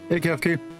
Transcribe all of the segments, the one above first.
Hey, Kevki.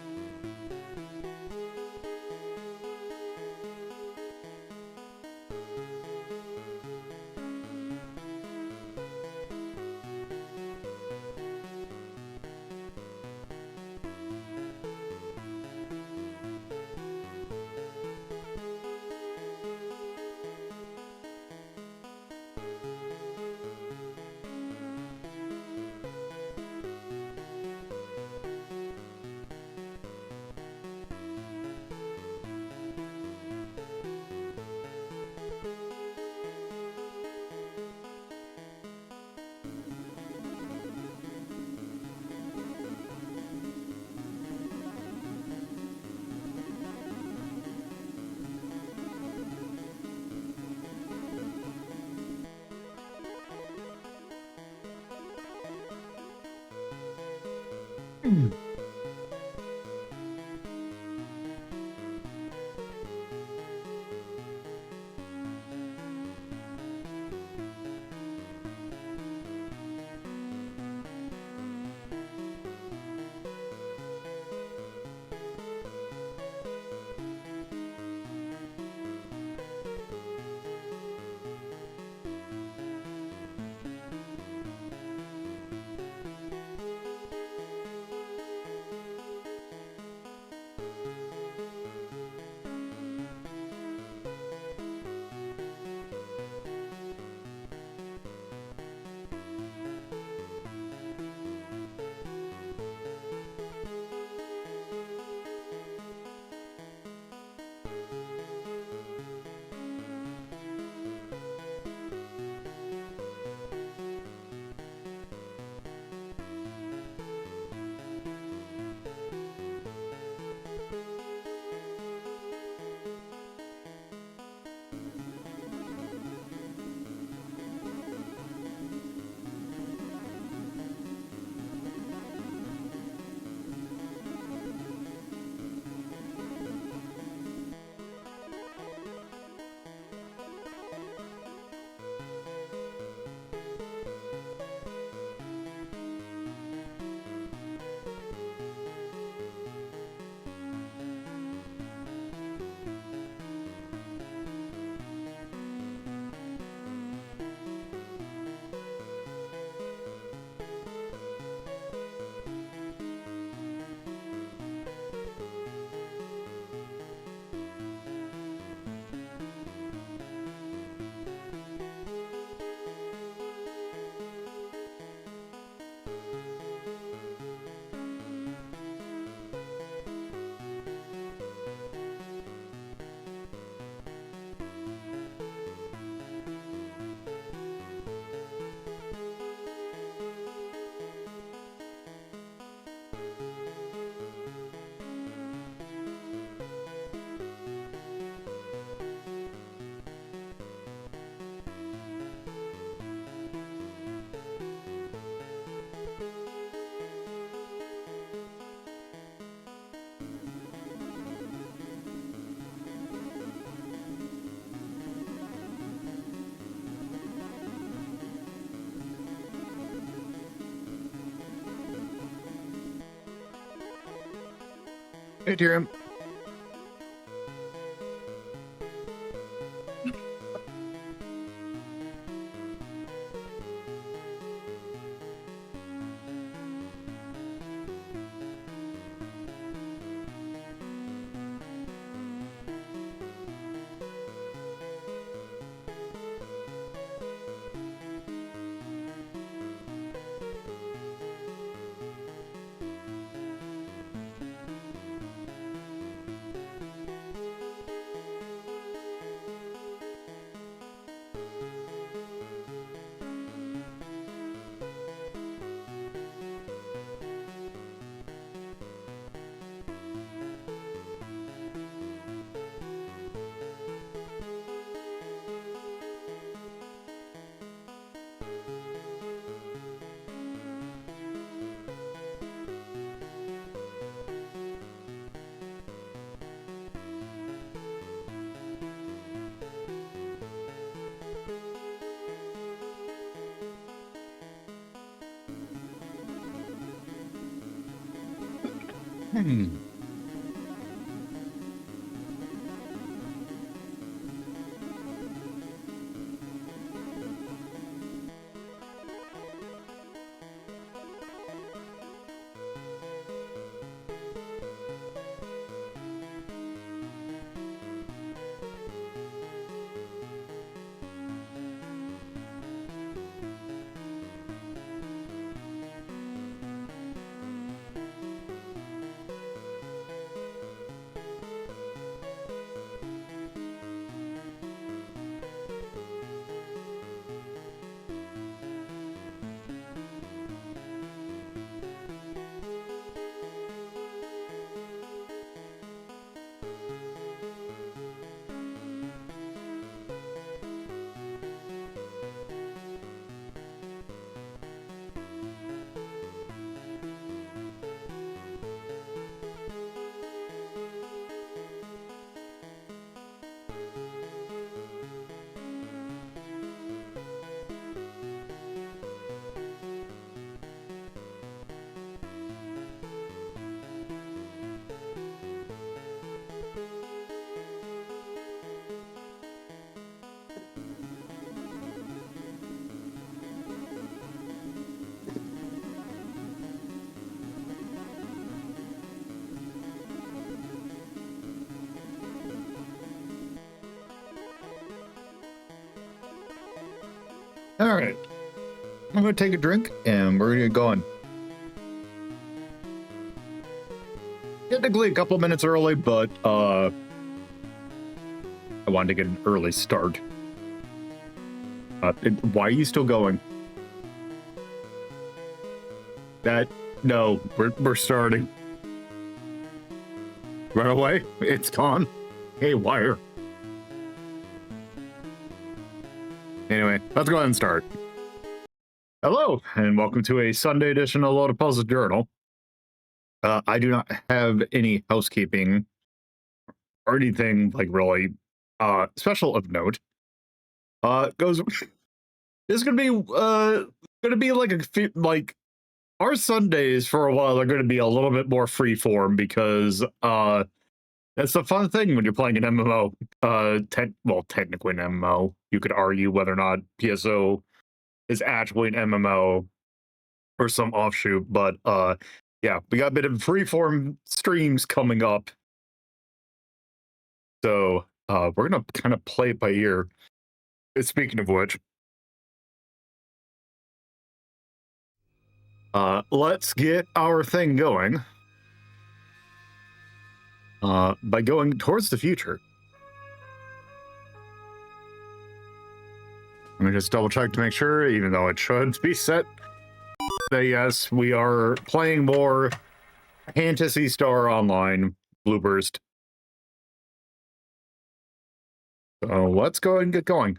Hey, Tyrion. All right. I'm going to take a drink and we're going to get going. Technically a couple minutes early, but I wanted to get an early start. Why are you still going? No, we're starting. Run away. It's gone. Hey, wire. Anyway, let's go ahead and start. Hello, and welcome to a Sunday edition of Lolo De Puzlo Journal. I do not have any housekeeping or anything like really special of note. This is gonna be like our Sundays for a while are gonna be a little bit more freeform because that's the fun thing when you're playing an MMO. Technically an MMO. You could argue whether or not PSO is actually an MMO or some offshoot, but yeah, we got a bit of freeform streams coming up. So we're gonna kind of play it by ear. Speaking of which, let's get our thing going. By going towards the future. Let me just double check to make sure, even though it should be set. That yes, we are playing more Phantasy Star Online Blueburst. So let's go ahead and get going.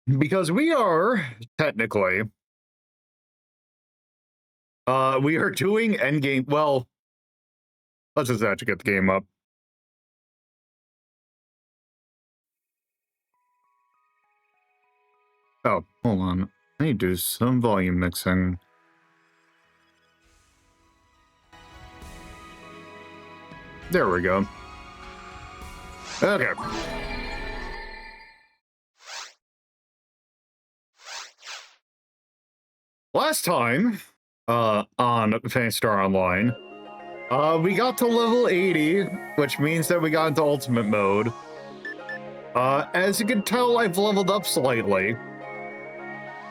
Because we are technically we are doing endgame. Well, let's just actually get the game up. Oh, hold on. I need to do some volume mixing. There we go. Okay. Last time, on Phantasy Star Online, we got to level 80, which means that we got into ultimate mode. As you can tell, I've leveled up slightly.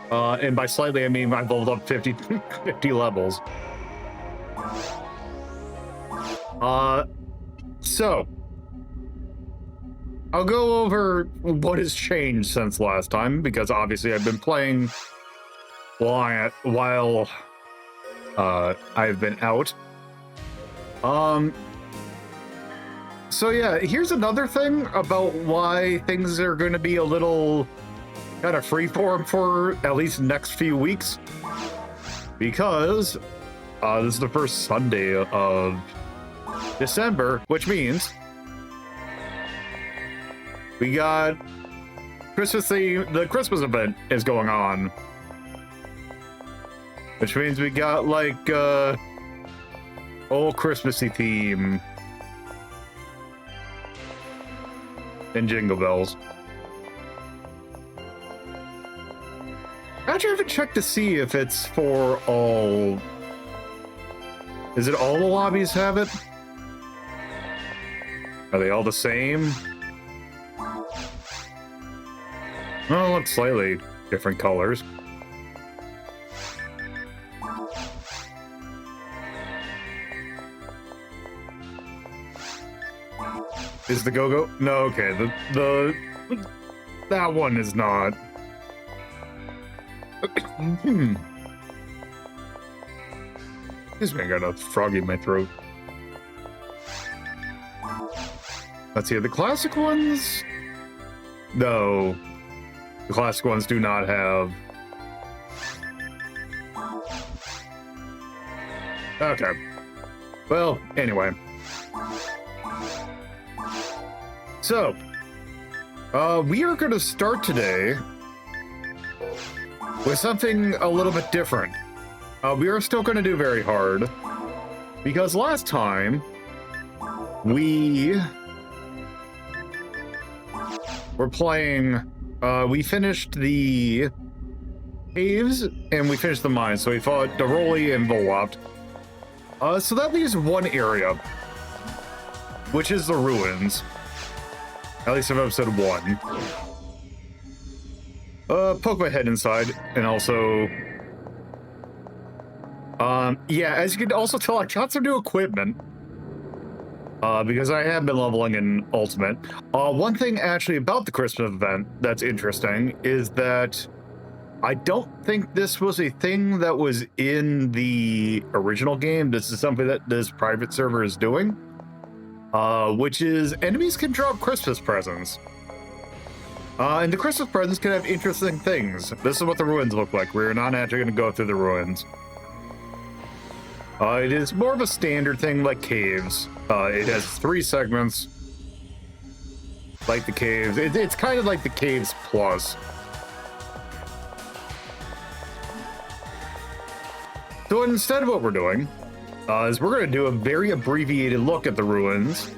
And by slightly, I mean I've leveled up 50 levels. So I'll go over what has changed since last time, because obviously I've been playing while I've been out. So yeah, here's another thing about why things are going to be a little kind of freeform for at least next few weeks, because this is the first Sunday of December, which means we got Christmas. The Christmas event is going on, which means we got like Oh, Christmassy theme. And Jingle Bells. Actually, I haven't checked to see if it's for all... Is it all the lobbies have it? Are they all the same? Oh, look, slightly different colors. Is the go-go? No, okay. That one is not. Excuse me, I got a frog in my throat. Let's see, the classic ones? No. The classic ones do not have... Okay. Well, anyway. So, we are going to start today with something a little bit different. We are still going to do very hard, because last time we were playing, we finished the caves and we finished the mines, so we fought Doroli and Warmup. So that leaves one area, which is the ruins. At least of episode 1. Poke my head inside, and also... yeah, as you can also tell, I got some new equipment. Because I have been leveling in Ultimate. One thing actually about the Christmas event that's interesting is that I don't think this was a thing that was in the original game. This is something that this private server is doing. Which is enemies can drop Christmas presents. And the Christmas presents can have interesting things. This is what the ruins look like. We're not actually going to go through the ruins. It is more of a standard thing like caves. It has 3 segments. Like the caves. It's kind of like the caves plus. So instead of what we're doing, is we're going to do a very abbreviated look at the ruins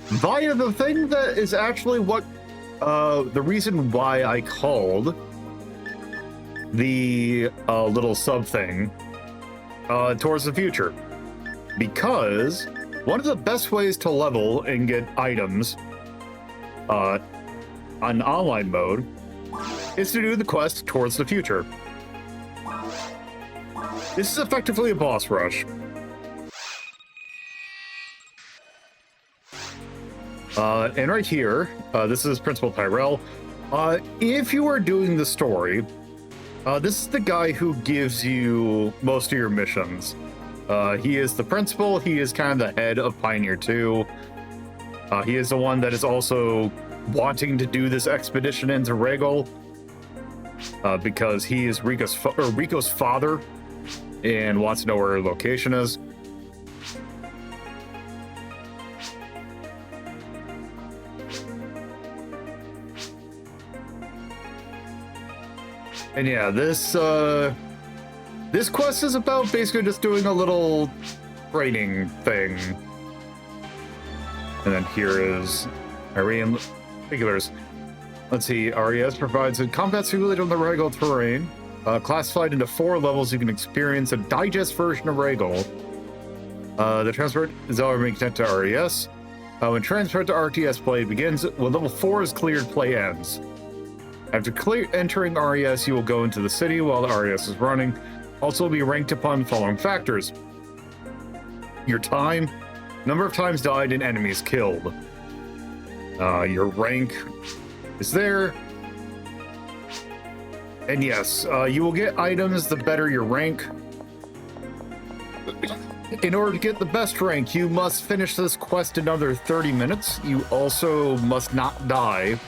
via the thing that is actually what the reason why I called the little sub thing towards the future, because one of the best ways to level and get items on online mode is to do the quest towards the future. This is effectively a boss rush. And right here, this is Principal Tyrell. If you are doing the story, this is the guy who gives you most of your missions. He is the principal. He is kind of the head of Pioneer 2. He is the one that is also wanting to do this expedition into Regal, because he is Rico's father and wants to know where her location is. And yeah, this quest is about basically just doing a little training thing. And then here is Arian particulars. Let's see, RES provides a combat simulator on the Regal terrain. Classified into 4 levels, you can experience a digest version of Regal. The transport is already connected to RES. When transport to RTS play begins, when level 4 is cleared, play ends. After entering RES, you will go into the city while the RES is running. Also will be ranked upon the following factors: your time, number of times died and enemies killed. Your rank is there. And yes, you will get items the better your rank. In order to get the best rank, you must finish this quest in another 30 minutes. You also must not die.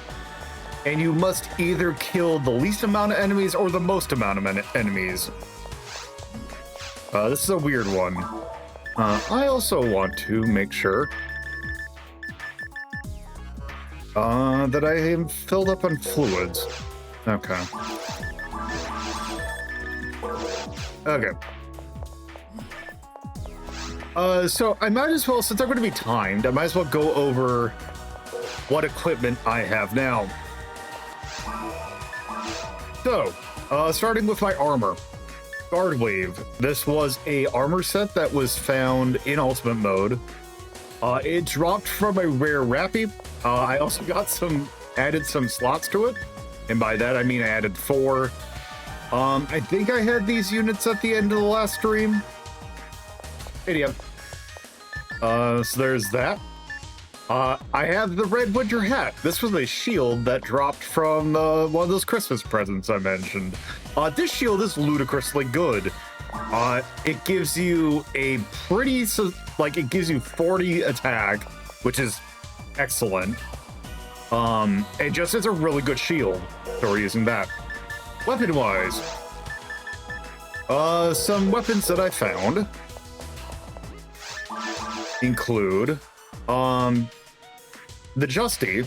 And you must either kill the least amount of enemies or the most amount of enemies. This is a weird one. I also want to make sure that I am filled up on fluids. Okay. So I might as well, since I'm going to be timed, I might as well go over what equipment I have now. So, starting with my armor. Guard Wave. This was a armor set that was found in Ultimate mode. It dropped from a rare Rappy. I also got added some slots to it. And by that, I mean I added 4. I think I had these units at the end of the last stream. Idiot. So there's that. I have the Red Winter Hat. This was a shield that dropped from one of those Christmas presents I mentioned. This shield is ludicrously good. It gives you a pretty, it gives you 40 attack, which is excellent. It just is a really good shield, so we're using that. Weapon-wise, some weapons that I found include, the Justy.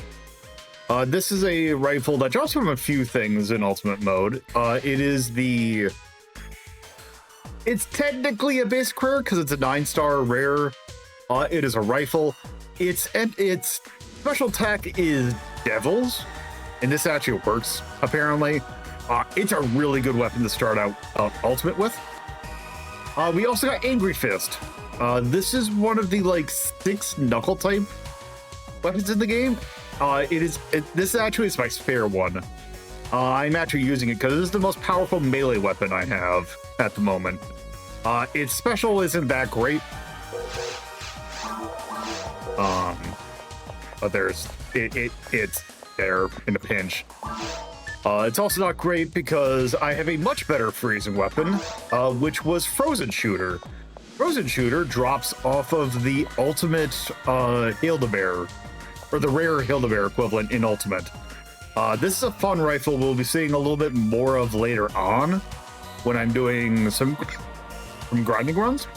This is a rifle that drops from a few things in Ultimate mode. It's technically a basic rare because it's a 9-star rare. It is a rifle. Its special attack is Devils, and this actually works, apparently. It's a really good weapon to start out Ultimate with. We also got Angry Fist. This is one of the, 6 knuckle type weapons in the game. This actually is my spare one. I'm actually using it because this is the most powerful melee weapon I have at the moment. Its special isn't that great. But it's there in a pinch. It's also not great because I have a much better freezing weapon, which was Frozen Shooter. Frozen Shooter drops off of the Ultimate Hildebeer, or the rare Hildebeer equivalent in Ultimate. This is a fun rifle we'll be seeing a little bit more of later on when I'm doing some grinding runs.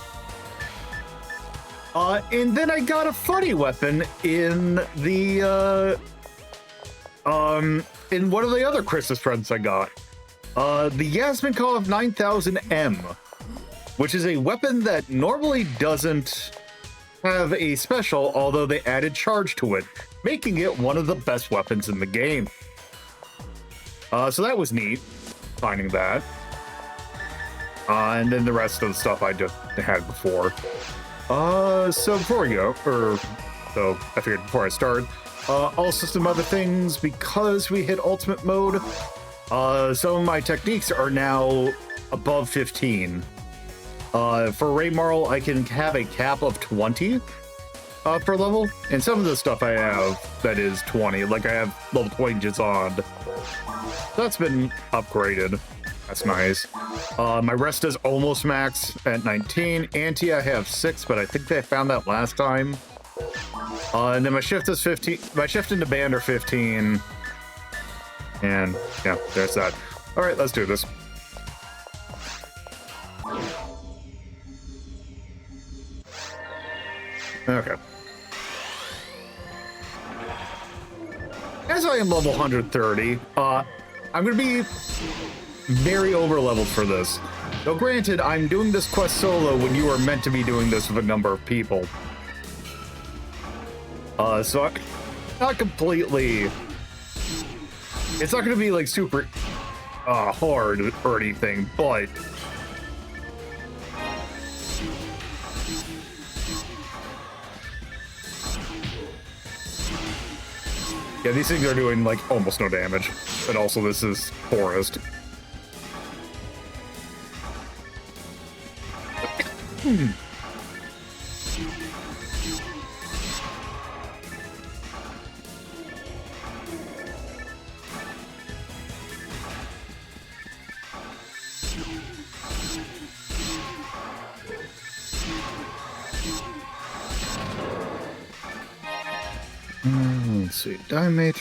And then I got a funny weapon in the in one of the other Christmas presents I got. The Yasmin Kov 9000M, which is a weapon that normally doesn't have a special, although they added charge to it, making it one of the best weapons in the game. So that was neat, finding that. And then the rest of the stuff I just had before. So before we go, so I figured before I start, also some other things, because we hit Ultimate mode, some of my techniques are now above 15. For Ray Marl, I can have a cap of 20 per level, and some of the stuff I have that is 20, like I have level 20 Jizond. That's been upgraded. That's nice. My rest is almost max at 19. Anti, I have 6, but I think they found that last time. And then my shift is 15. My shift into band are 15. And yeah, there's that. All right, let's do this. Okay. As I am level 130, I'm going to be very over-leveled for this. Though granted, I'm doing this quest solo when you are meant to be doing this with a number of people. So I'm not completely... It's not going to be, like, super hard or anything, but... Yeah, these things are doing, like, almost no damage. But also, this is Forest. Let's see, Diamate.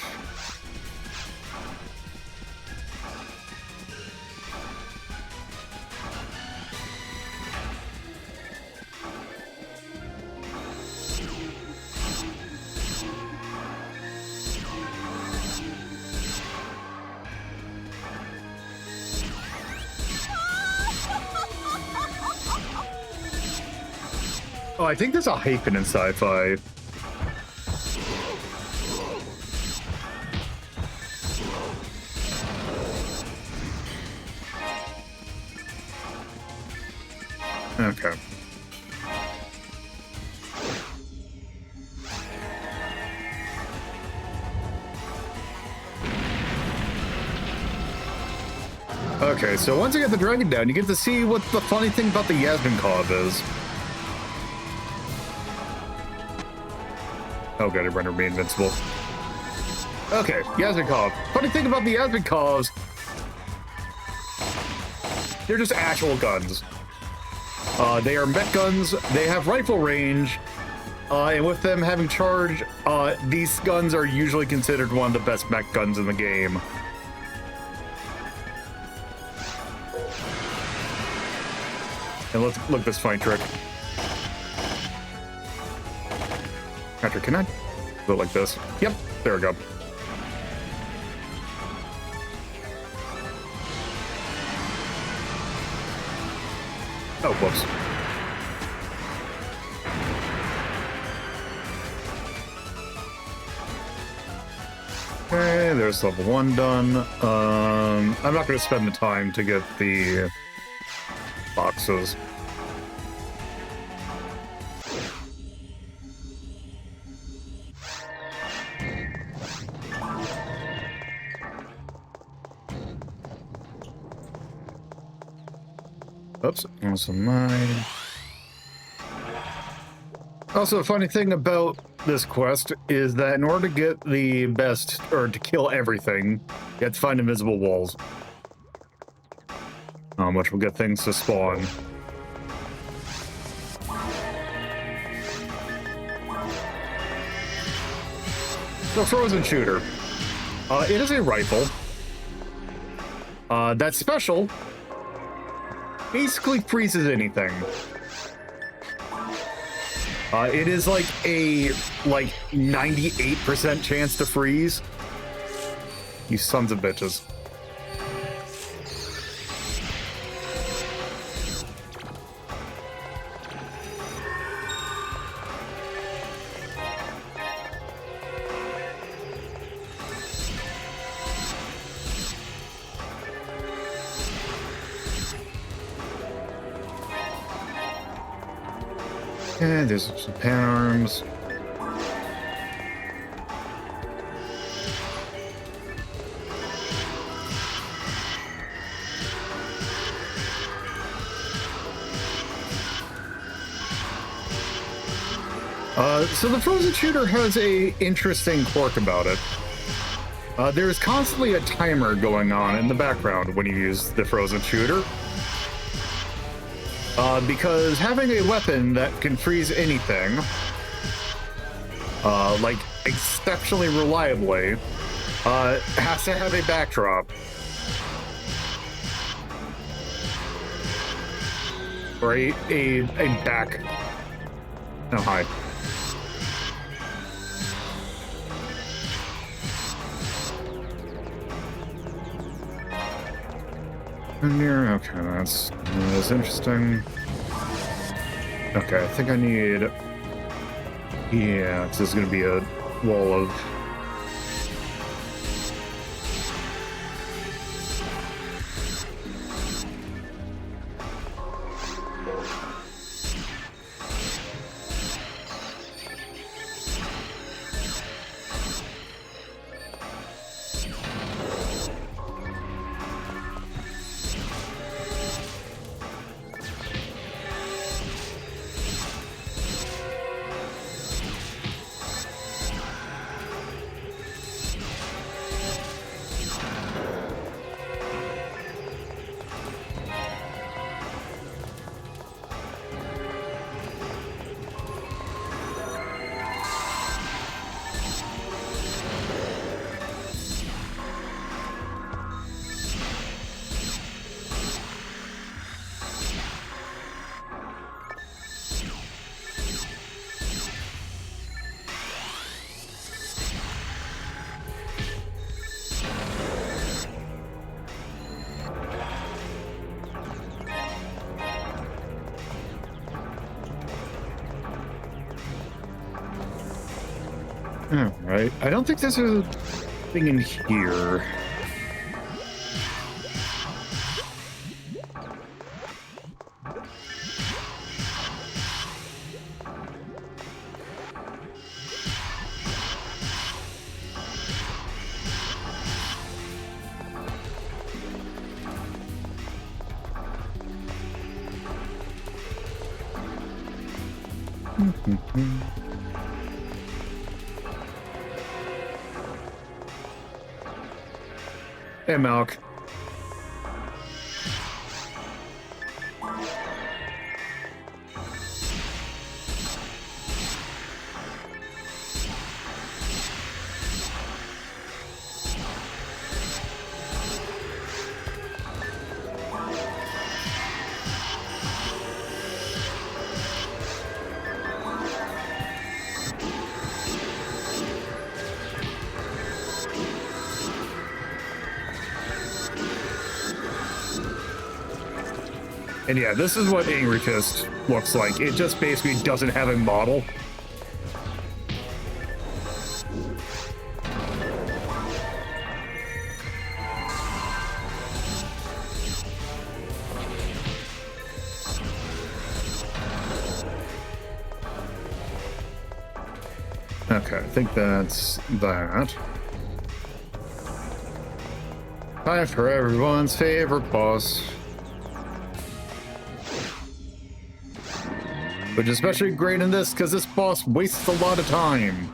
Oh, I think there's a hyphen in sci-fi. Okay. Okay, so once you get the dragon down, you get to see what the funny thing about the XIV is. Oh god, it rendered me invincible. Okay, XIV. Funny thing about the XIV, they're just actual guns. They are mech guns, they have rifle range, and with them having charge, these guns are usually considered one of the best mech guns in the game. And look at this funny trick. Patrick, can I do it like this? Yep, there we go. Oh, whoops. Okay, there's level 1 done. I'm not going to spend the time to get the boxes. Oops, also mine. Also, a funny thing about this quest is that in order to get the best, or to kill everything, you have to find invisible walls. Which will get things to spawn. The frozen shooter. It is a rifle. That's special. Basically freezes anything. It is like a 98% chance to freeze. You sons of bitches. Okay, there's some pan arms. So the frozen shooter has a interesting quirk about it. There's constantly a timer going on in the background when you use the frozen shooter. Because having a weapon that can freeze anything, like exceptionally reliably, has to have a backdrop. Or a back. Oh, hi. Okay, that's interesting. Okay, I think I need... Yeah, this is going to be a wall of... Alright, I don't think there's a thing in here. Hey, Malk. And yeah, this is what Angry Fist looks like. It just basically doesn't have a model. Okay, I think that's that. Time for everyone's favorite boss. Which is especially great in this, because this boss wastes a lot of time.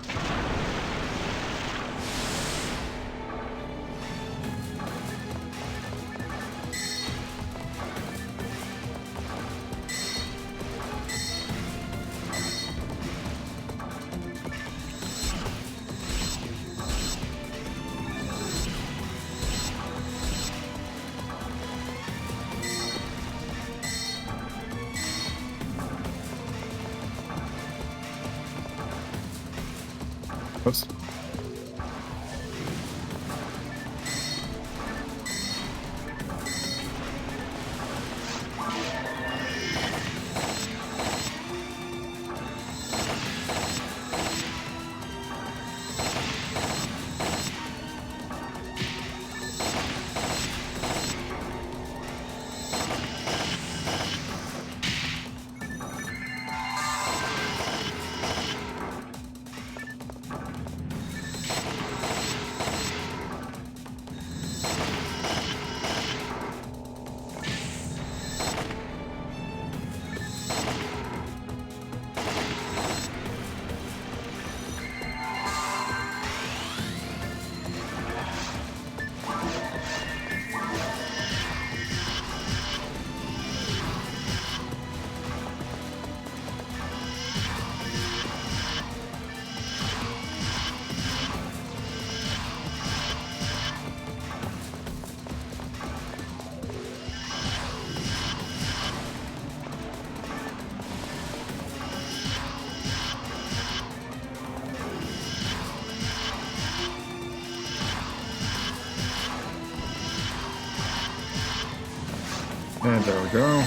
Oops. And there we go.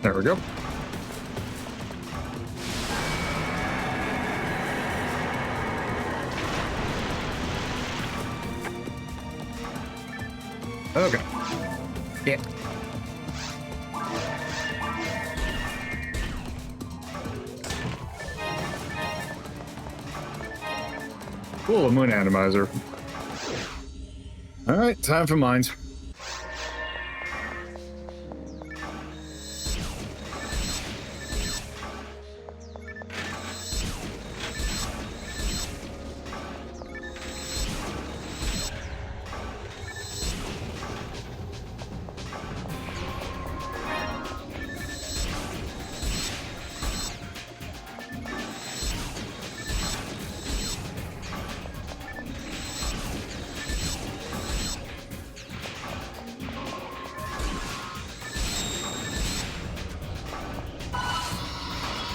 There we go. Okay. Yeah. Cool, a moon atomizer. All right, time for mines.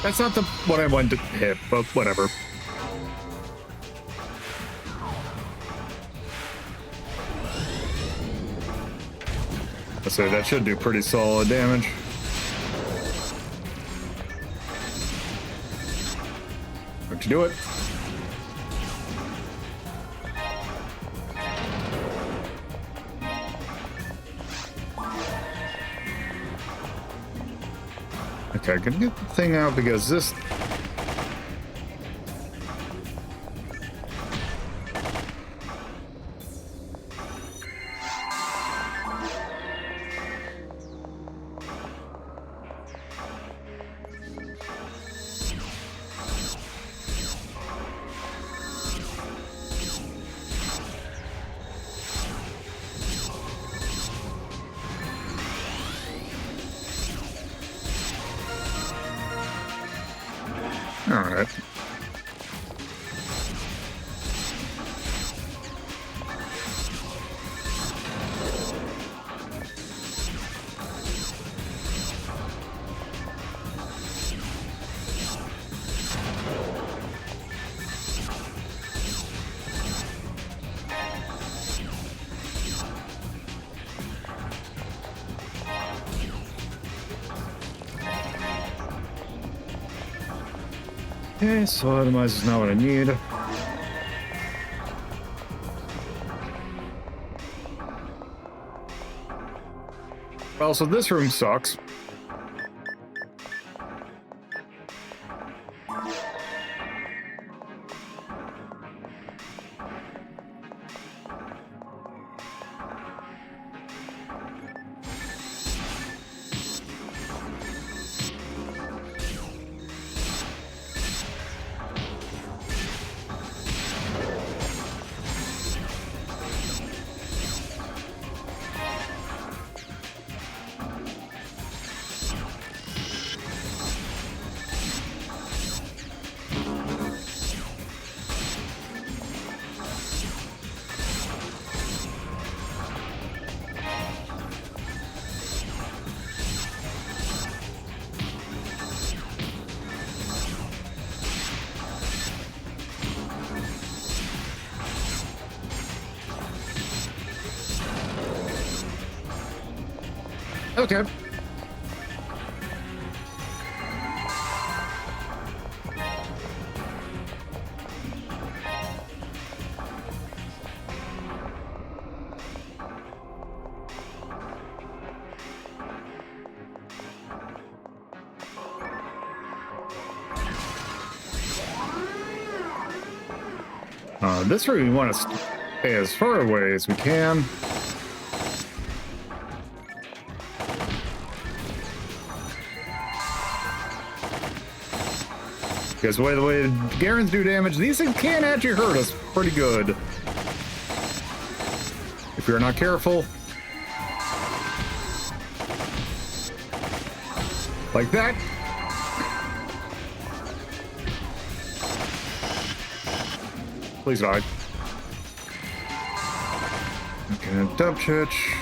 That's not the what I wanted to hit, but whatever. Let's say that should do pretty solid damage. Don't you do it? Okay, I can get the thing out because this... All right. Okay, so itemize is not what I need. Well, so this room sucks. Okay. This room we want to stay as far away as we can. Because the way Garens do damage, these things can actually hurt us pretty good. If you're not careful. Like that. Please die. Okay, dump church.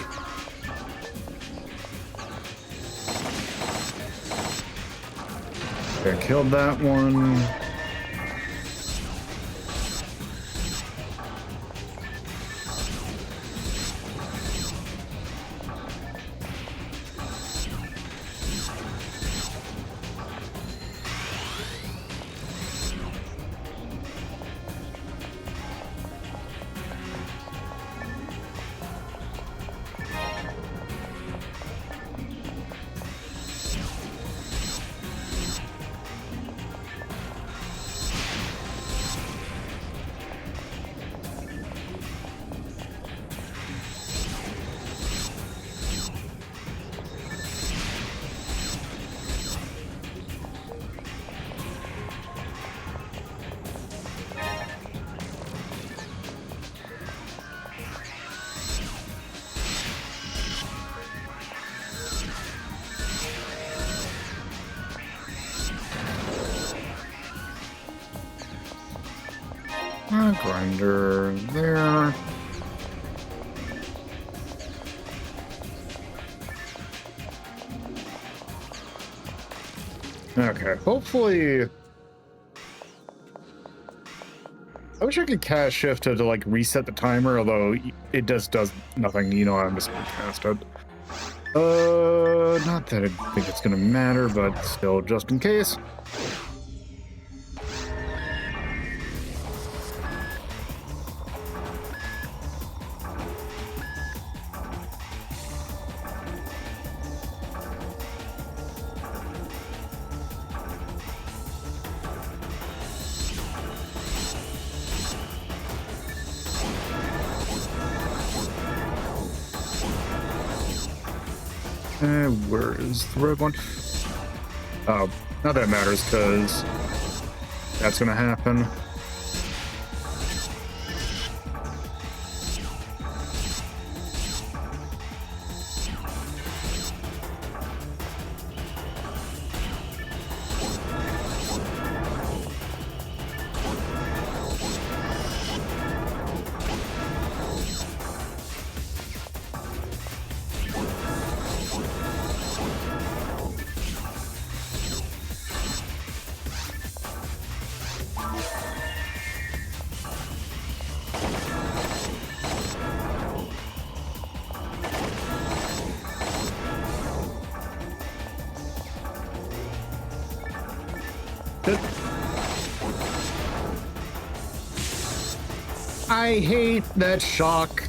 Okay, killed that one. Grinder there. Okay, hopefully... I wish I could cast shift to like reset the timer, although it just does nothing. You know, I'm just gonna cast it. Not that I think it's gonna matter, but still, just in case. Where is the red one? Oh, not that it matters, because that's gonna happen. I hate that shock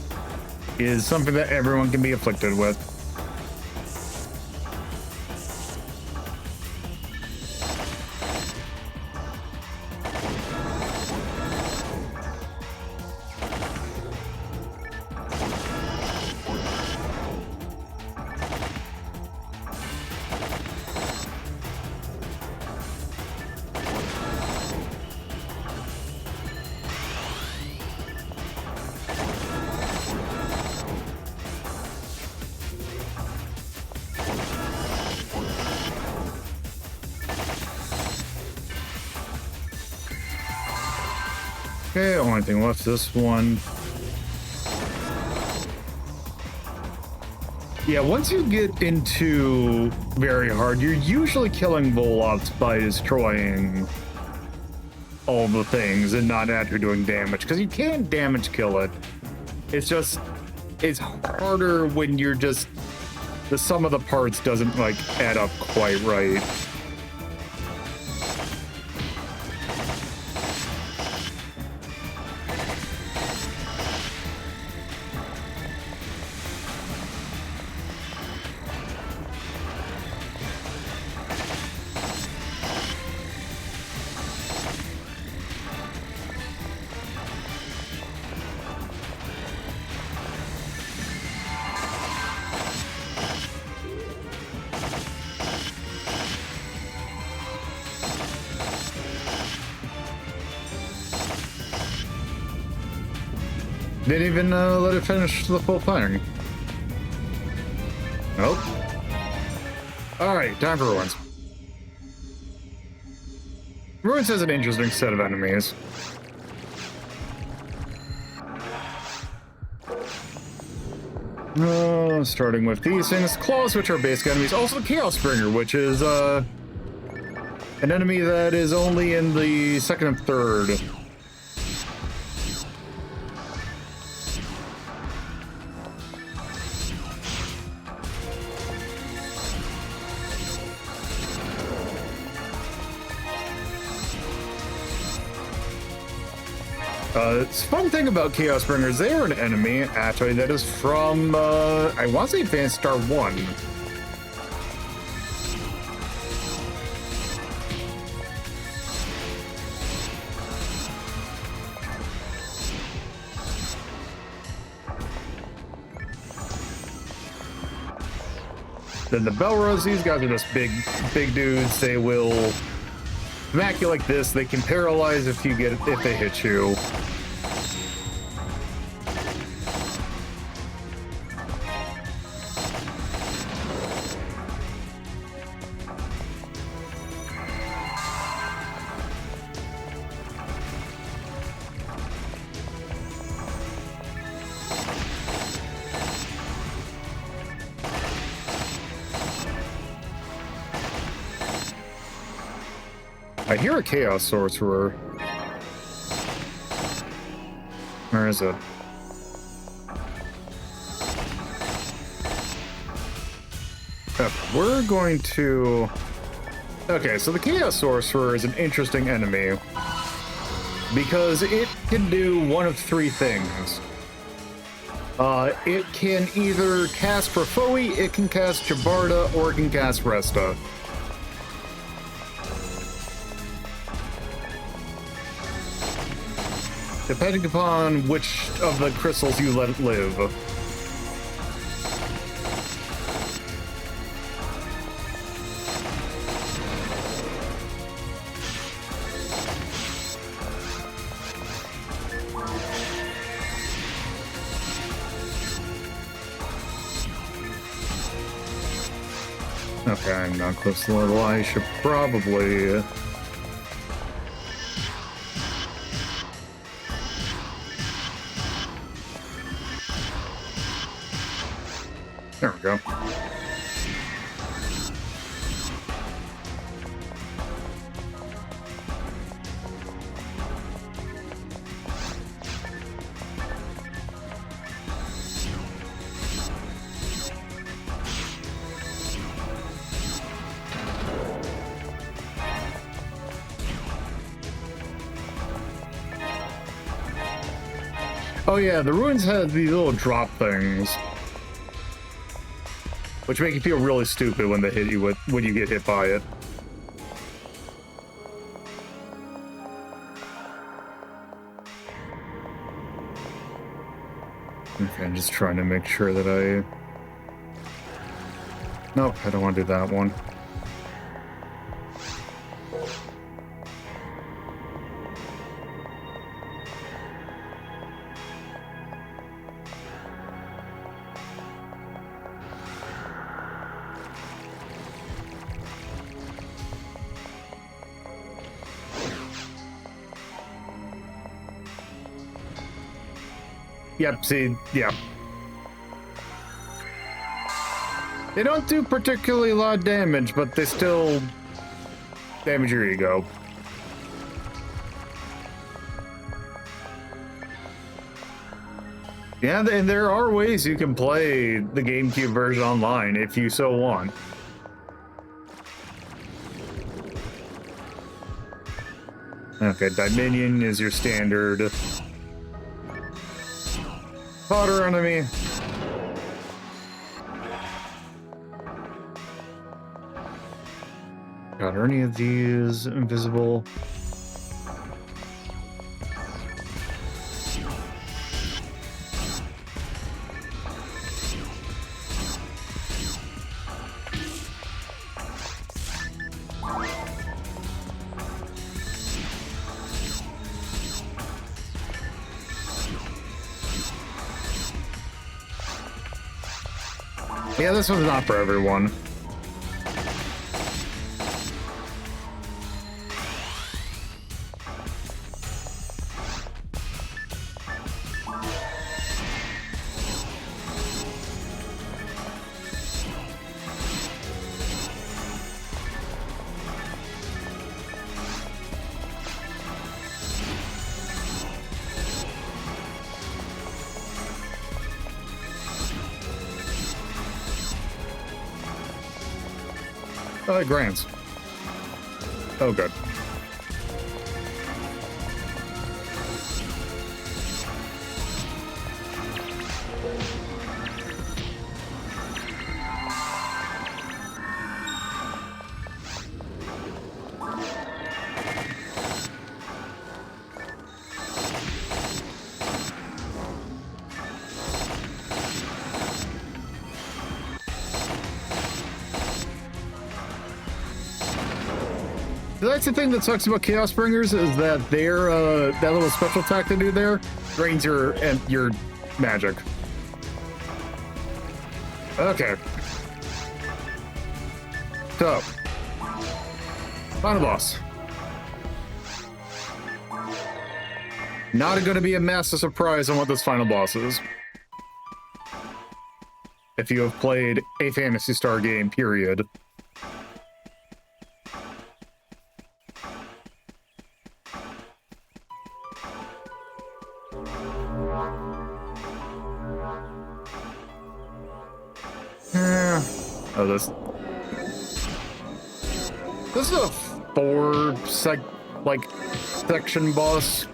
is something that everyone can be afflicted with. Okay, only thing left this one. Yeah, once you get into very hard, you're usually killing Volots by destroying all the things and not actually doing damage, because you can damage kill it. It's just, it's harder when you're just, the sum of the parts doesn't like add up quite right. Didn't even let it finish the full thing. Nope. Alright, time for Ruins. Ruins has an interesting set of enemies. Starting with these things. Claws, which are basic enemies. Also the Chaos Bringer, which is an enemy that is only in the second and third. It's a fun thing about Chaos Bringers, they are an enemy, actually, that is from, I want to say Phantasy Star 1. Then the Belros, these guys are just big dudes. They will smack you like this. They can paralyze if they hit you. I hear a Chaos Sorcerer. Where is it? We're going to... Okay, so the Chaos Sorcerer is an interesting enemy because it can do one of three things. It can either cast Profoi, it can cast Jabarda, or it can cast Resta. Depending upon which of the crystals you let it live. Okay, I'm not close to level. I should probably... There we go. Oh yeah, the ruins have these little drop things, which make you feel really stupid when they hit you when you get hit by it. Okay, I'm just trying to make sure that I... Nope, I don't want to do that one. Yep, see, yeah. They don't do particularly a lot of damage, but they still damage your ego. Yeah, and there are ways you can play the GameCube version online if you so want. Okay, Dominion is your standard fodder enemy. God, are any of these invisible? Yeah, this one's not for everyone. Grants. Oh, good. That's the thing that sucks about Chaos Bringers is that their that little special attack they do there drains your magic. Okay. So, final boss. Not going to be a massive surprise on what this final boss is. If you have played a Phantasy Star game, period. Oh, this is a section boss.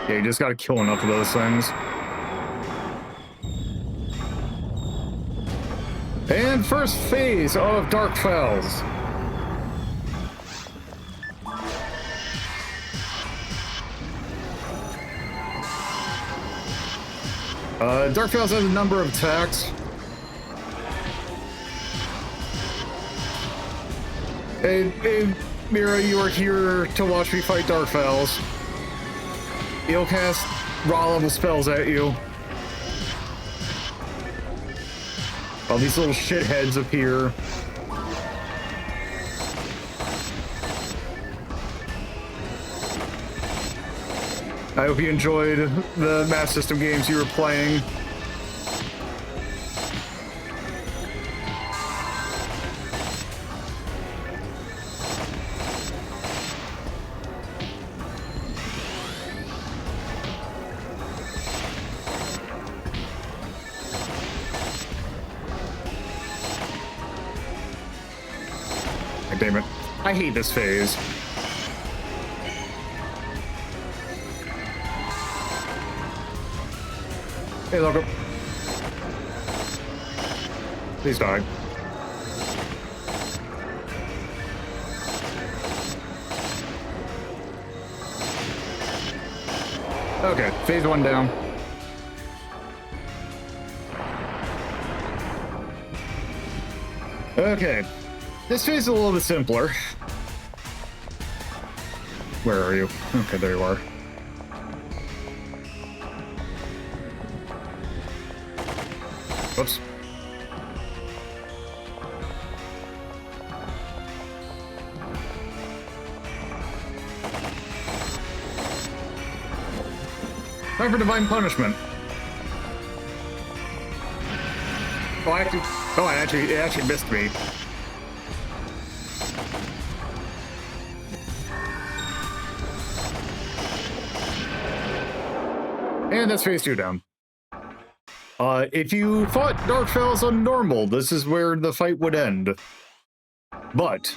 Yeah, you just gotta kill enough of those things. And first phase of Dark Fells. Dark Fells has a number of attacks. Hey, Mira, you are here to watch me fight Dark Fells. He'll cast raw level spells at you. All these little shitheads appear. I hope you enjoyed the Master System games you were playing. Damn it. I hate this phase. Hey, Loco. Please die. Okay, phase 1 down. Okay. This phase is a little bit simpler. Where are you? Okay, there you are. Whoops. Time for Divine Punishment. It actually missed me. And that's phase 2 down. If you fought Dark Fells on normal, this is where the fight would end. But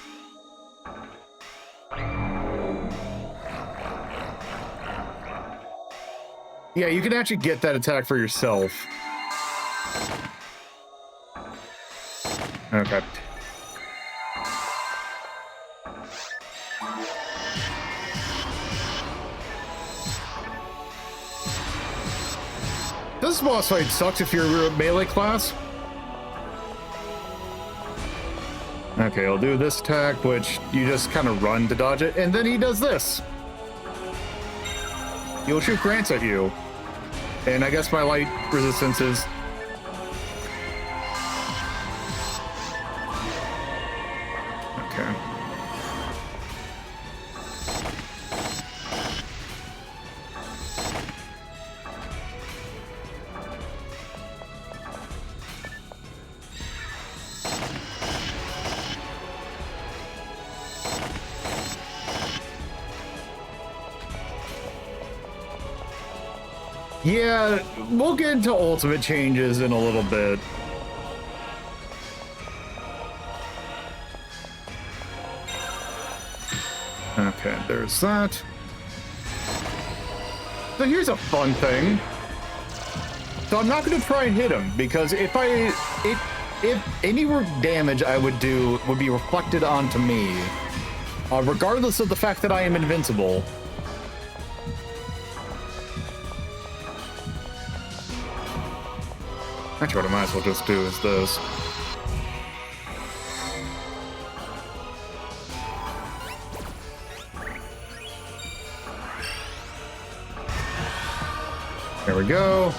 yeah, you can actually get that attack for yourself. Okay. This boss fight sucks if you're a melee class. Okay, I'll do this attack, which you just kind of run to dodge it, and then he does this. He'll shoot grants at you. And I guess my light resistance is... Okay. Yeah, we'll get into ultimate changes in a little bit. Okay, there's that. So here's a fun thing. So I'm not going to try and hit him, because if any damage I would do would be reflected onto me, regardless of the fact that I am invincible. Actually, what I might as well just do is this. There we go.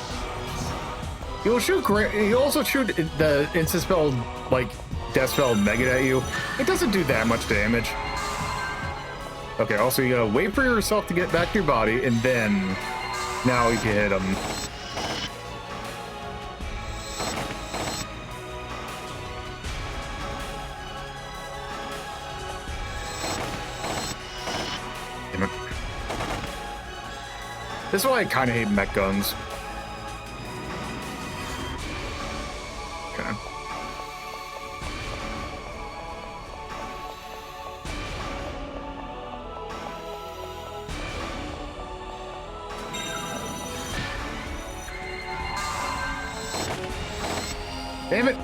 You'll shoot great. You also shoot the instant spell, like death spell Megan at you. It doesn't do that much damage. Okay, also you gotta wait for yourself to get back to your body and then Now we can hit him. Damn it. This is why I kind of hate mech guns. Okay. Damn it!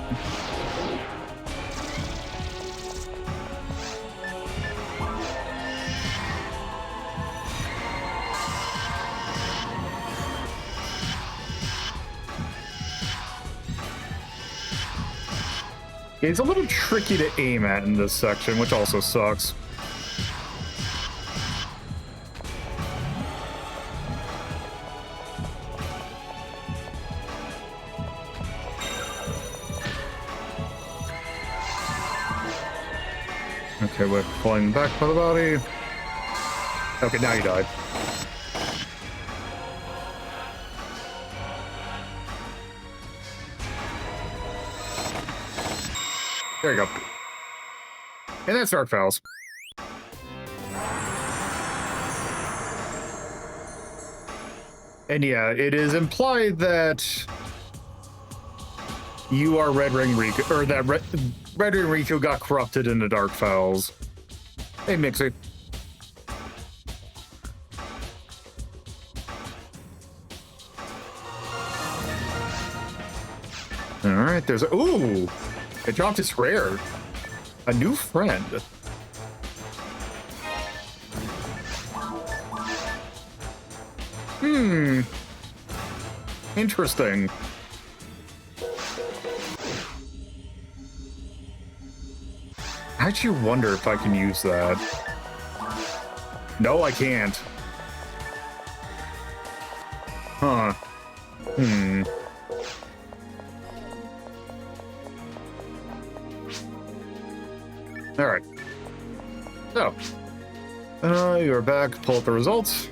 It's a little tricky to aim at in this section, which also sucks. Okay, we're pulling back by the body. Okay, now you died. There you go. And that's Dark Files. And yeah, it is implied that you are Red Ring Riku, or that Red Ring Riku got corrupted in the Dark Files. Hey, Mixie. All right, there's a, ooh, it dropped its rare. A new friend. Interesting. I actually wonder if I can use that. No, I can't. Huh. All right. So, you're back. Pull up the results.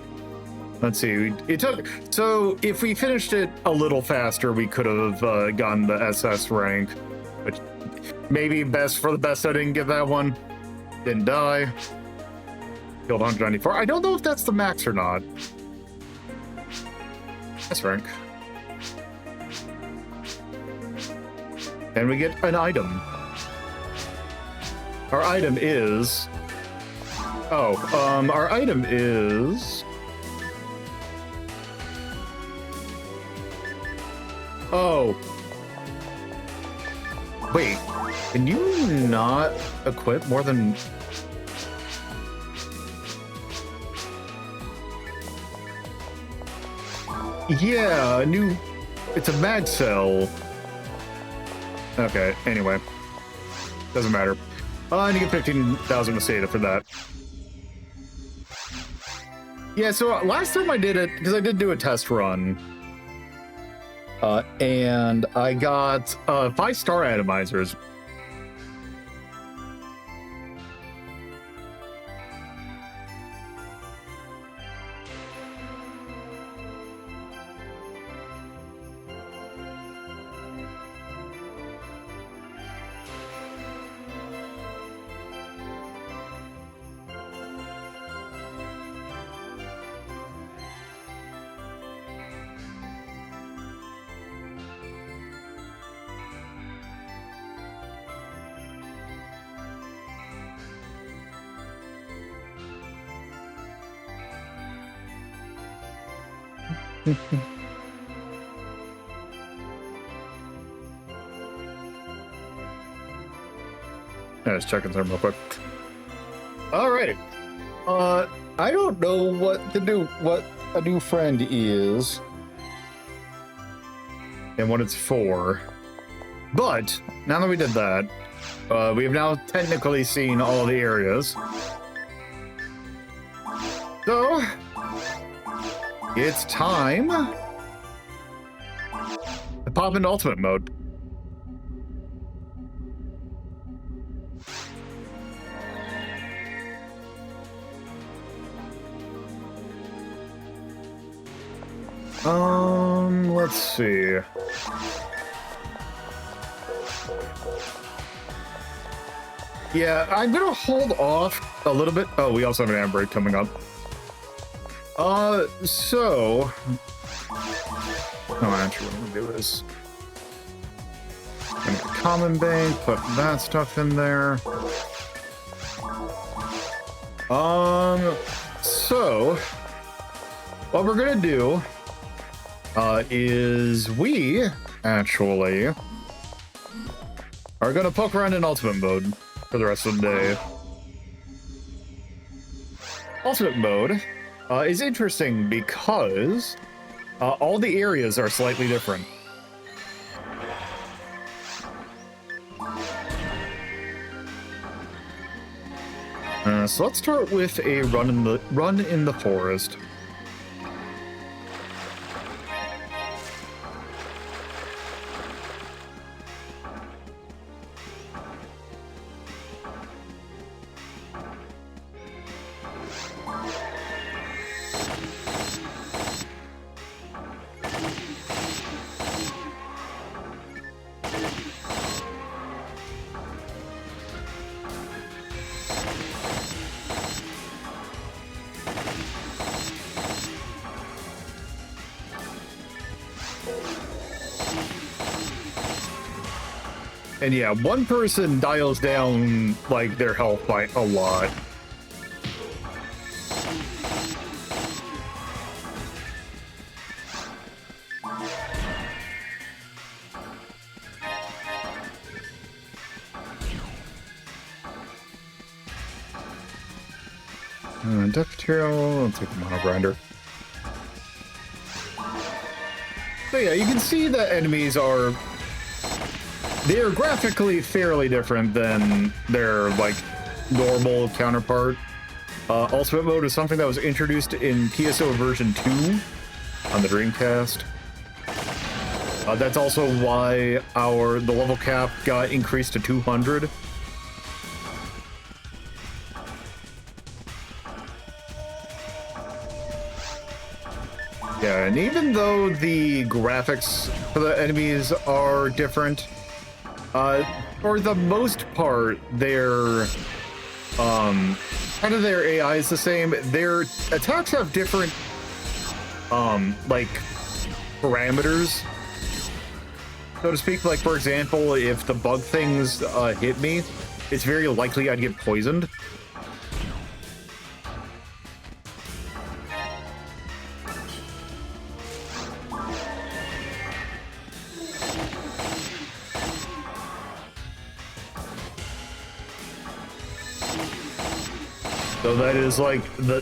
Let's see. It took. So, if we finished it a little faster, we could have gotten the SS rank. Which maybe best for the best. I didn't get that one. Didn't die. Killed 194. I don't know if that's the max or not. S rank. And we get an item. Our item is... our item is... Oh. Wait, can you not equip more than... Yeah, a new... It's a mag cell. Okay, anyway. Doesn't matter. I need to get 15,000 Masada for that. Yeah, so last time I did it, because I did do a test run, and I got 5-star atomizers. Let's check in them real quick. All right. I don't know what a new friend is and what it's for. But now that we did that, we have now technically seen all the areas. So it's time to pop into ultimate mode. Let's see. Yeah, I'm gonna hold off a little bit. Oh, we also have an ad break coming up. So... Oh, actually, what I'm gonna do is... Gonna get a common bank, put that stuff in there. So... What we're gonna do... is we, actually... are gonna poke around in ultimate mode for the rest of the day. Ultimate mode is interesting because all the areas are slightly different. So let's start with a run in the forest. And yeah, one person dials down, like, their health by a lot. Death material, I'll take the mono grinder. So yeah, you can see that enemies are... They're graphically fairly different than their, like, normal counterpart. Ultimate mode is something that was introduced in PSO version 2 on the Dreamcast. That's also why the level cap got increased to 200. Yeah, and even though the graphics for the enemies are different, for the most part, their kind of their AI is the same. Their attacks have different like parameters, so to speak. Like, for example, if the bug things hit me, it's very likely I'd get poisoned. So that is, like, the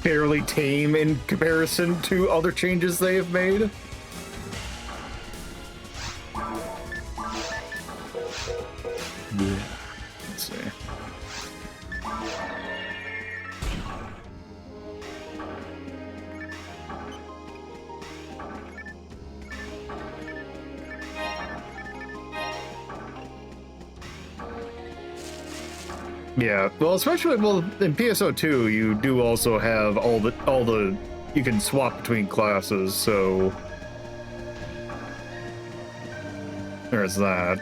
fairly tame in comparison to other changes they have made. Yeah. Let's see. Yeah, well, especially in PSO2, you do also have all the you can swap between classes, so there's that.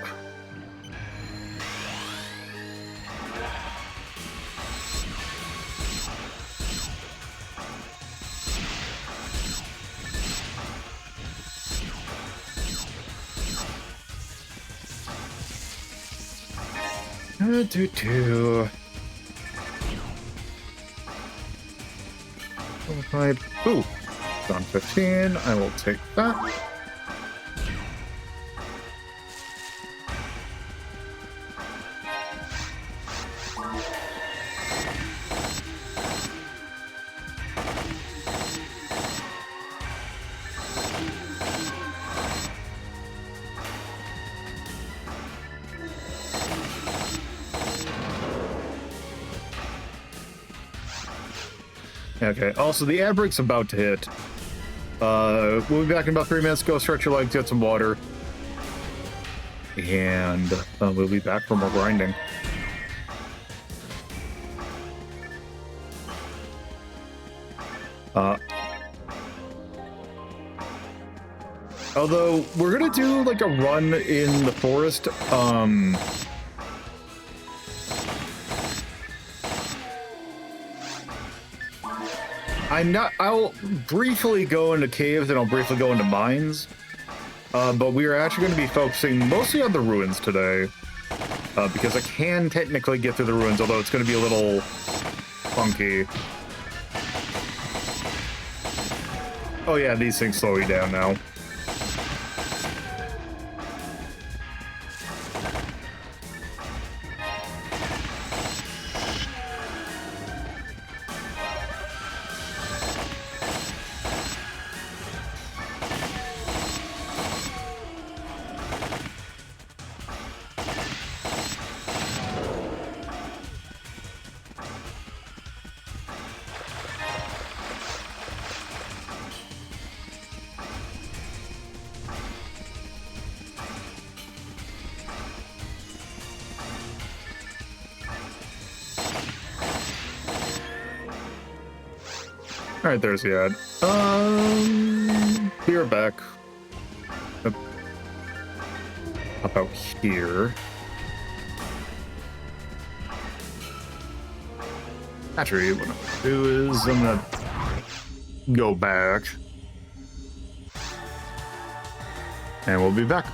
Ooh, John 15. I will take that. Okay, also the ad break's about to hit. We'll be back in about 3 minutes. Go stretch your legs, get some water. And we'll be back for more grinding. Although, we're gonna do, like, a run in the forest, I'll briefly go into caves and I'll briefly go into mines. But we are actually going to be focusing mostly on the ruins today. Because I can technically get through the ruins, although it's going to be a little funky. Oh yeah, these things slow you down now. Alright, there's the ad. You're back. About here. Actually, what I'm gonna do is I'm gonna go back. And we'll be back.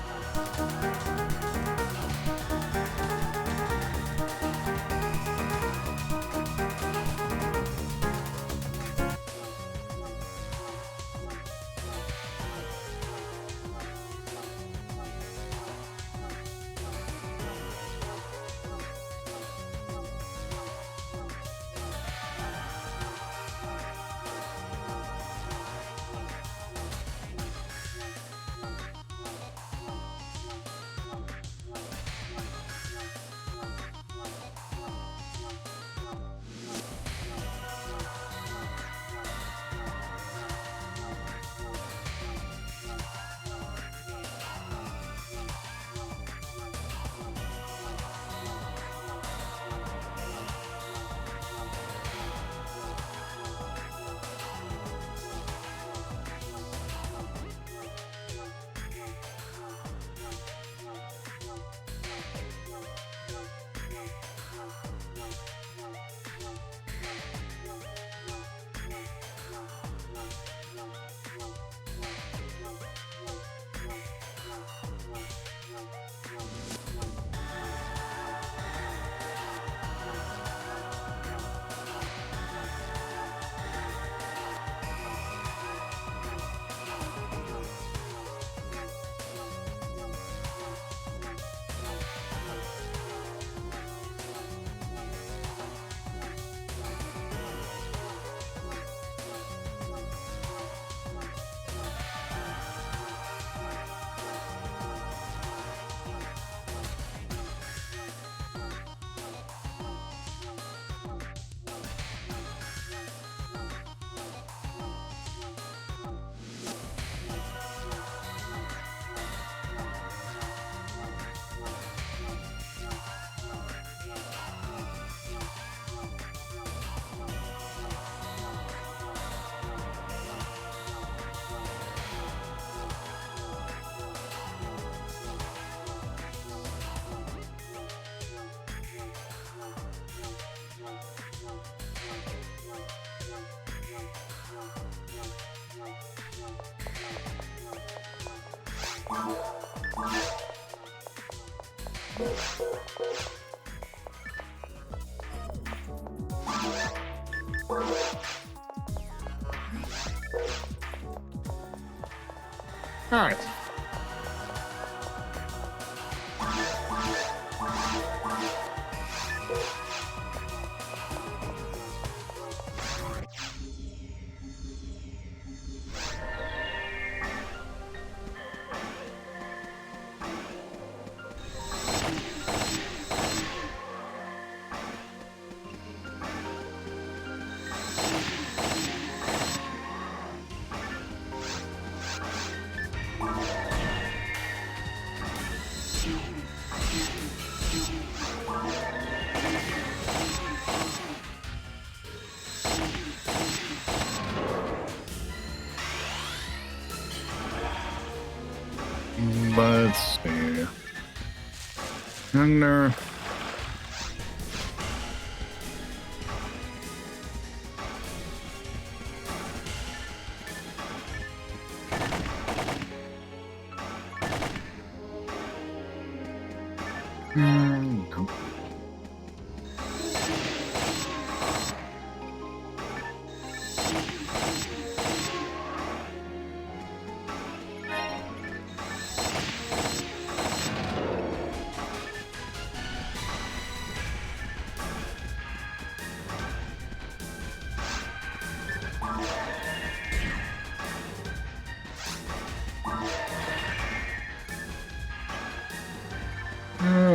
All right. let's see. Hungner. Nope.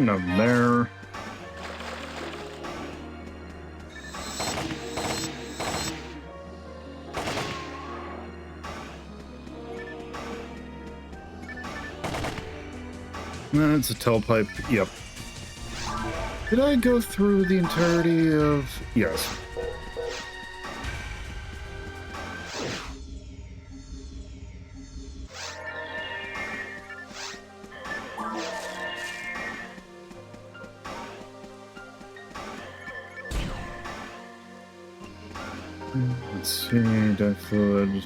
Nothing there. That's a tailpipe. Yep. Did I go through the entirety of... Yes. Let's see, difluid.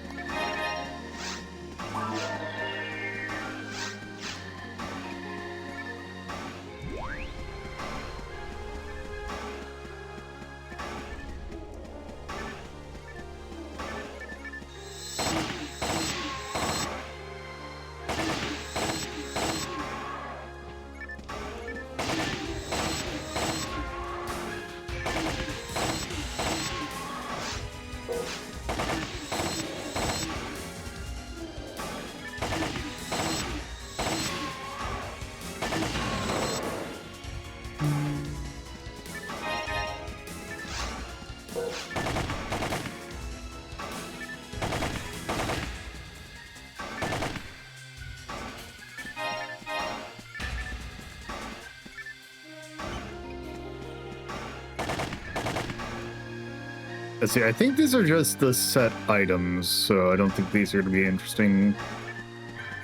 Let's see, I think these are just the set items, so I don't think these are going to be interesting.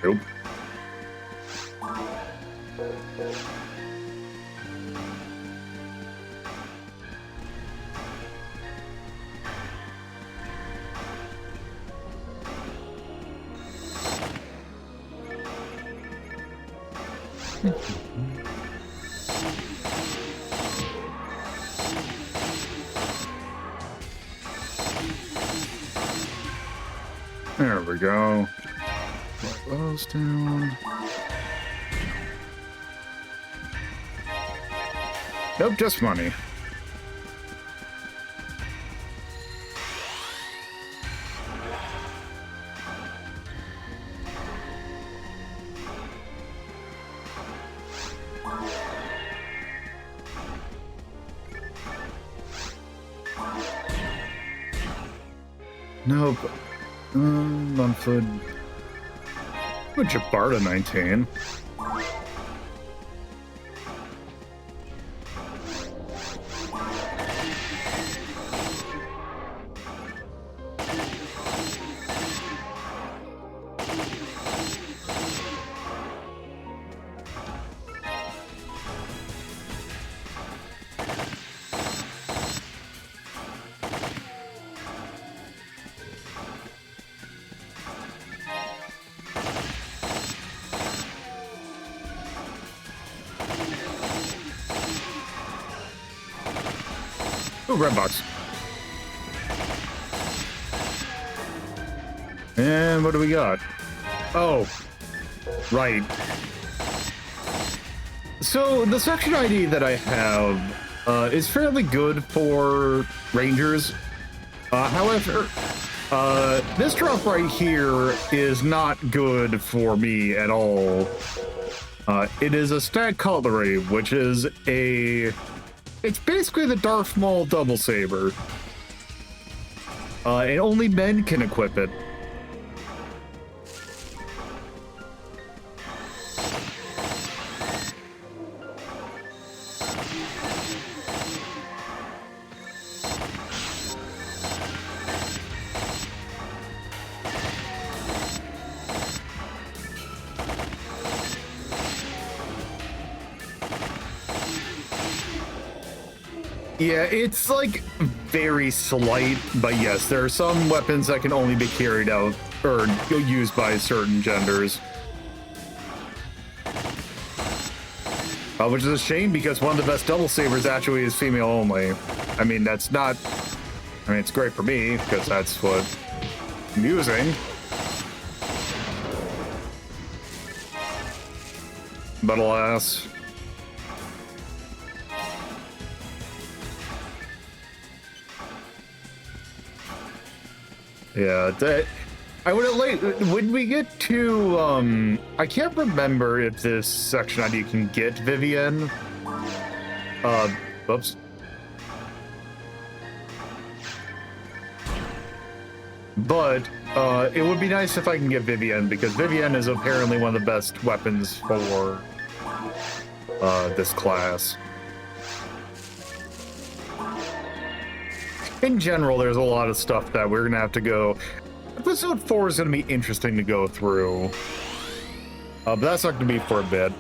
Nope. There we go. Put those down. Nope, just money. Nope. Non-food. What Jabarda 19? Ooh, red box. And what do we got? Oh, right. So the section ID that I have is fairly good for Rangers. However, this drop right here is not good for me at all. It is a stat cutlery, which is a... It's basically the Darth Maul double saber. And only men can equip it. Yeah, it's like very slight, but yes, there are some weapons that can only be carried out or used by certain genders. Which is a shame because one of the best double sabers actually is female only. I mean, that's not. I mean, it's great for me because that's what I'm using. But alas. Yeah, I would have like when we get to I can't remember if this section ID can get Vivienne. Oops. But it would be nice if I can get Vivienne because Vivienne is apparently one of the best weapons for this class. In general, there's a lot of stuff that we're gonna have to go. Episode 4 is gonna be interesting to go through, but that's not gonna be for a bit.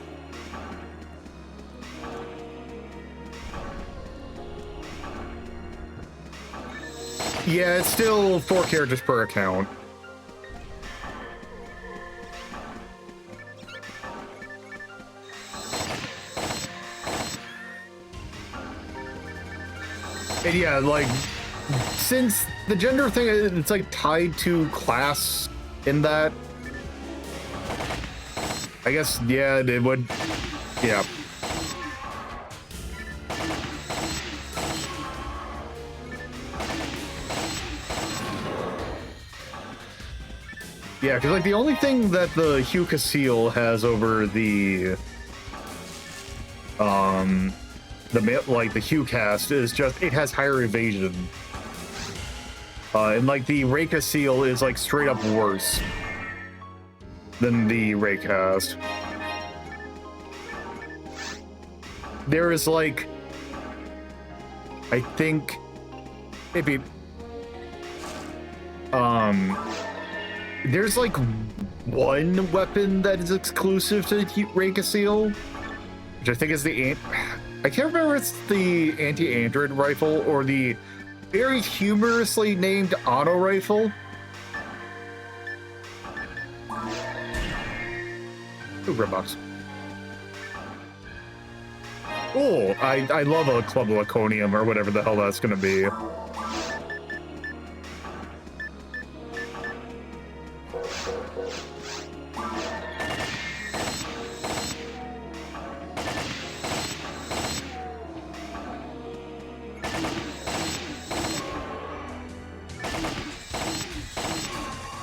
Yeah, it's still 4 characters per account. And yeah, like, since the gender thing, it's like tied to class in that. I guess, yeah, it would, yeah. Yeah, because like the only thing that the Hue Casil has over the Hue cast is just it has higher evasion. And like the Ray Casil is like straight up worse than the Ray cast. There is like, I think maybe there's like one weapon that is exclusive to Ray Casil, which I think is I can't remember if it's the anti-android rifle or the very humorously named auto rifle. Ooh, Redbox. Oh, I love a Club Laconium or whatever the hell that's gonna be.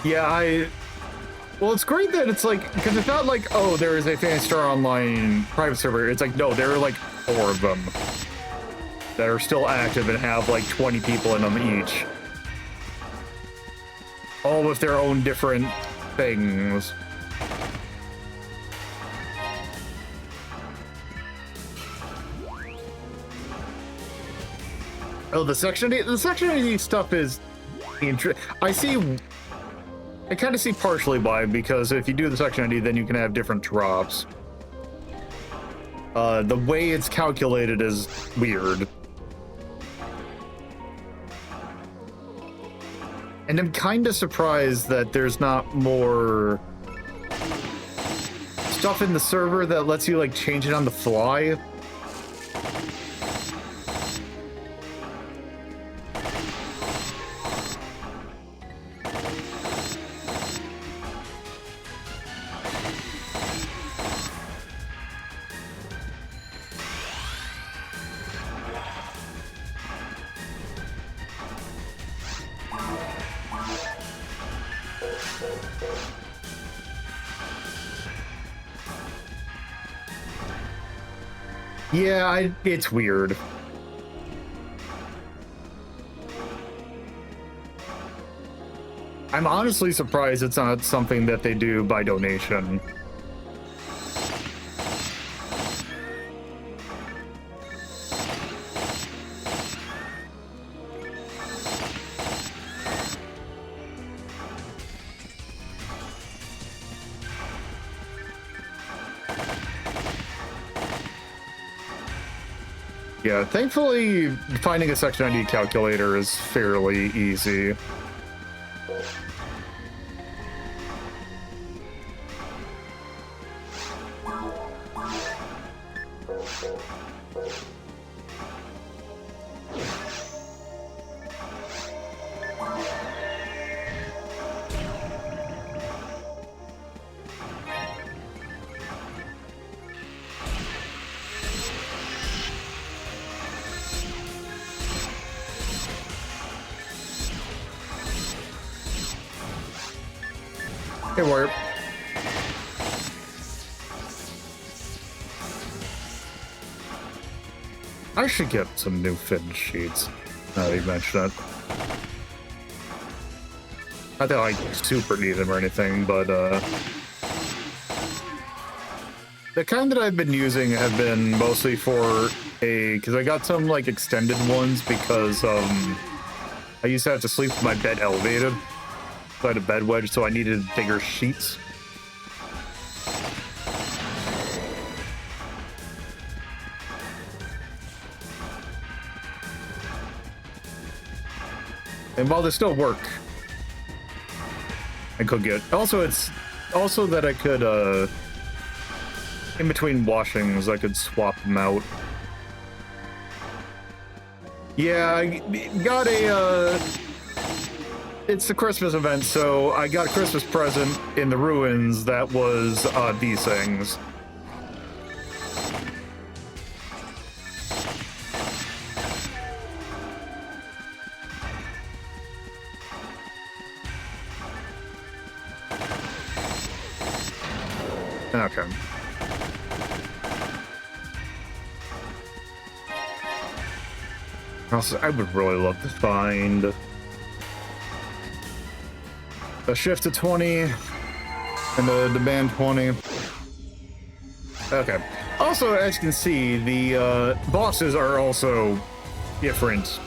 Yeah, well, it's great that it's like, because it's not like, oh, there is a Phantasy Star Online private server. It's like, no, there are like 4 of them that are still active and have like 20 people in them each. All with their own different things. Oh, the Section 80 stuff is interesting. I kind of see partially why, because if you do the Section 90, then you can have different drops. The way it's calculated is weird. And I'm kind of surprised that there's not more stuff in the server that lets you like change it on the fly. Yeah, it's weird. I'm honestly surprised it's not something that they do by donation. Yeah, thankfully, finding a Section ID calculator is fairly easy. Hey, Warp. I should get some new fin sheets. Now that you mentioned it. Not that I super need them or anything, but the kind that I've been using have been mostly for because I got some like extended ones because I used to have to sleep with my bed elevated. So I had a bed wedge, so I needed bigger sheets. And while they still work, I could get... Also, it's also that I could, in between washings, I could swap them out. Yeah, I got a, it's the Christmas event, so I got a Christmas present in the ruins that was, these things. Okay. Also, I would really love to find a shift to 20 and a demand 20. Okay. Also, as you can see, the bosses are also different.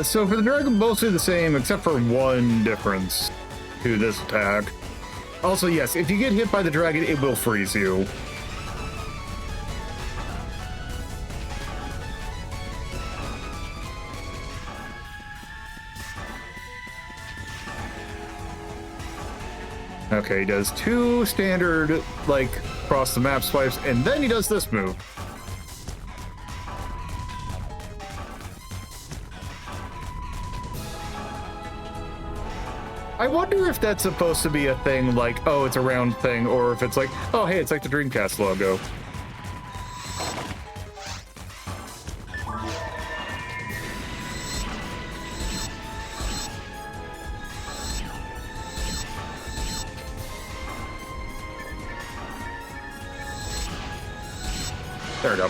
So for the dragon, mostly the same, except for one difference to this attack. Also, yes, if you get hit by the dragon, it will freeze you. Okay, he does 2 standard, like, across the map swipes, and then he does this move. I wonder if that's supposed to be a thing like, oh, it's a round thing, or if it's like, oh, hey, it's like the Dreamcast logo. There we go.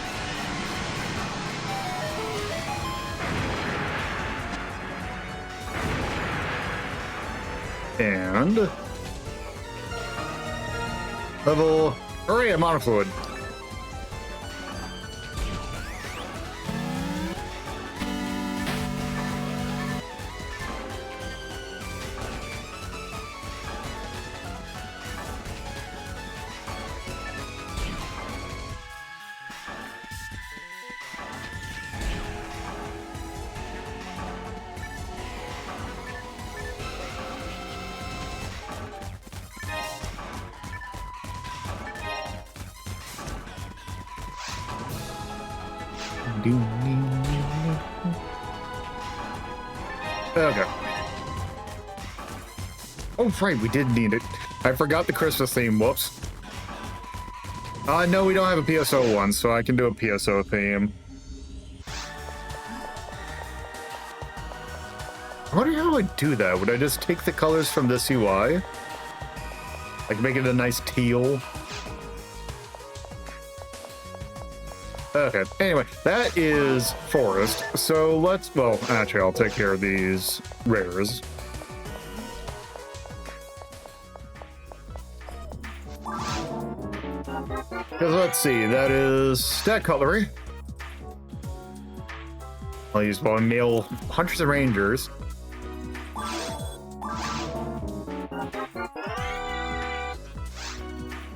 And level, hooray, I'm monofluid. Okay. Oh, right, we did need it. I forgot the Christmas theme, whoops. No, we don't have a PSO one, so I can do a PSO theme. I wonder how I'd do that. Would I just take the colors from this UI? Like make it a nice teal? Okay, anyway, that is forest. So let's, well, actually, I'll take care of these rares. Because let's see, that is stat cutlery. I'll use one male hunters and rangers.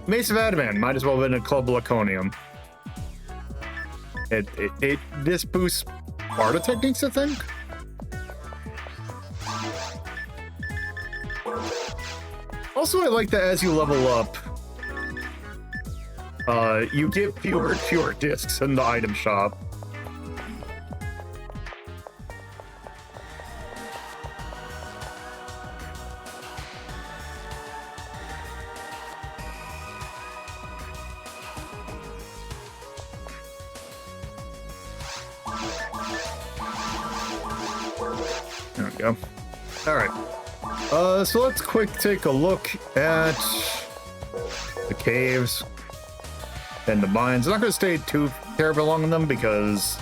Mace of Adamant might as well have been a Club Laconium. This boosts Sparta techniques, I think. Also, I like that as you level up, you get fewer and fewer discs in the item shop. There we go. All right. So let's quick take a look at the caves and the mines. I'm not going to stay too terribly long in them because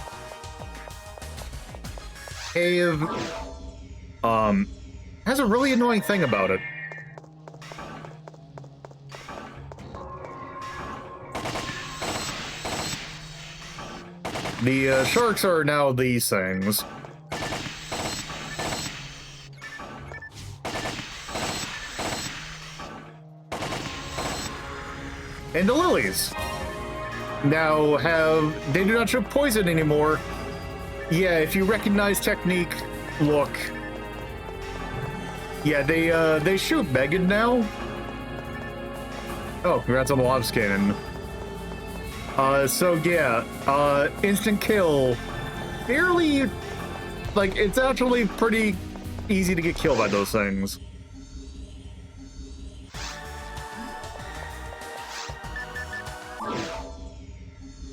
cave has a really annoying thing about it. The sharks are now these things. And the lilies now they do not show poison anymore. Yeah, if you recognize technique, look. Yeah, they shoot Megan now. Oh, congrats on the lobster cannon. So yeah, instant kill. Fairly, like, it's actually pretty easy to get killed by those things.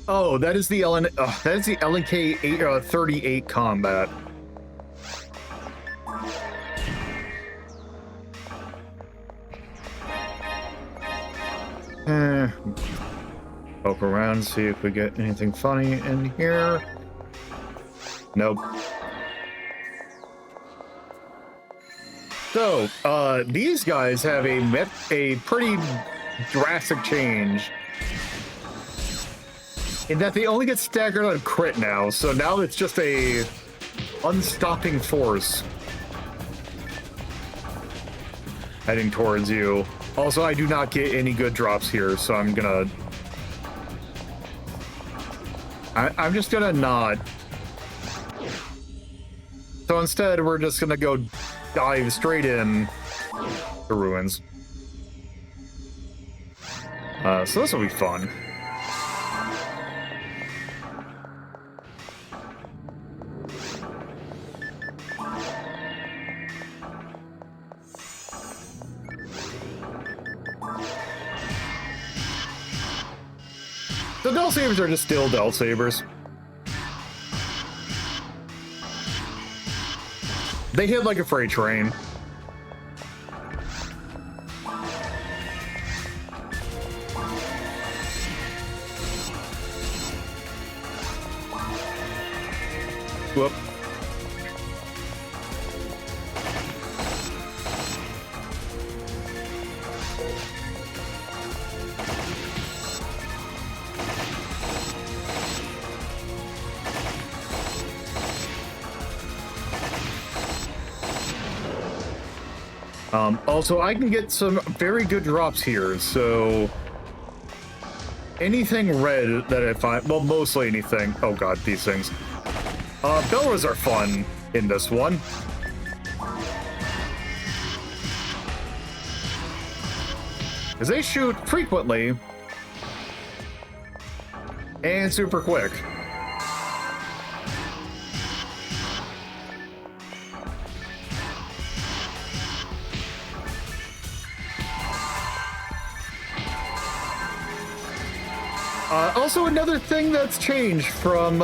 Oh, that is the LNK 38 combat. Poke around, see if we get anything funny in here. Nope. So, these guys have a pretty drastic change in that they only get staggered on crit now, so now it's just a unstopping force heading towards you. Also, I do not get any good drops here, so I'm just gonna not. So instead, we're just gonna go dive straight in the ruins. So this will be fun. The Del Sabers are just still Del Sabers. They hit like a freight train. Whoop. Also, I can get some very good drops here, so anything red that I find, well, mostly anything. Oh god, these things. Belras are fun in this one. Because they shoot frequently and super quick. Also, another thing that's changed from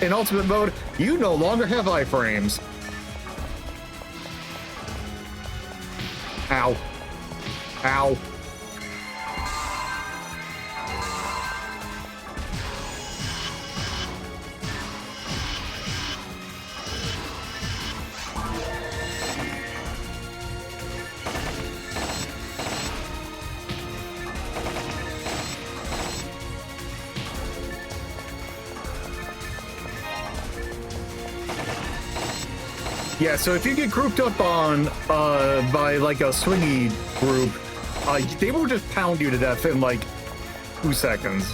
in Ultimate Mode, you no longer have iframes. Ow. Yeah, so if you get grouped up on by like a swingy group, they will just pound you to death in like 2 seconds.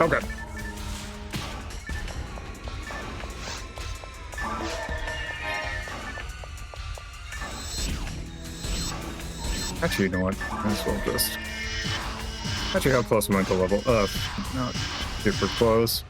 Okay. Actually, you know what? Might as well just... Actually, how close am I to level? Not super close.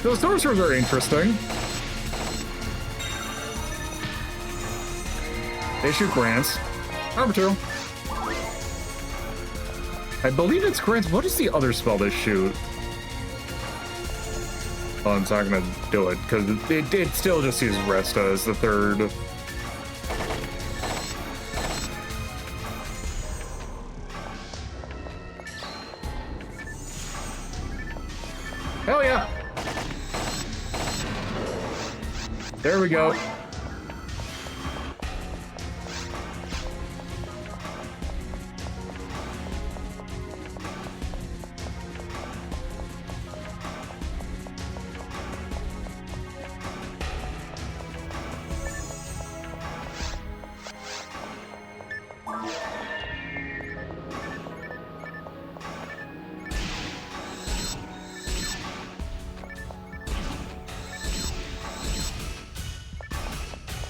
Those sorcerers are interesting. They shoot grants. Number 2. I believe it's grants. What is the other spell they shoot? Oh, I'm not gonna do it because it still just uses Resta as the 3rd. Hell yeah! There we go.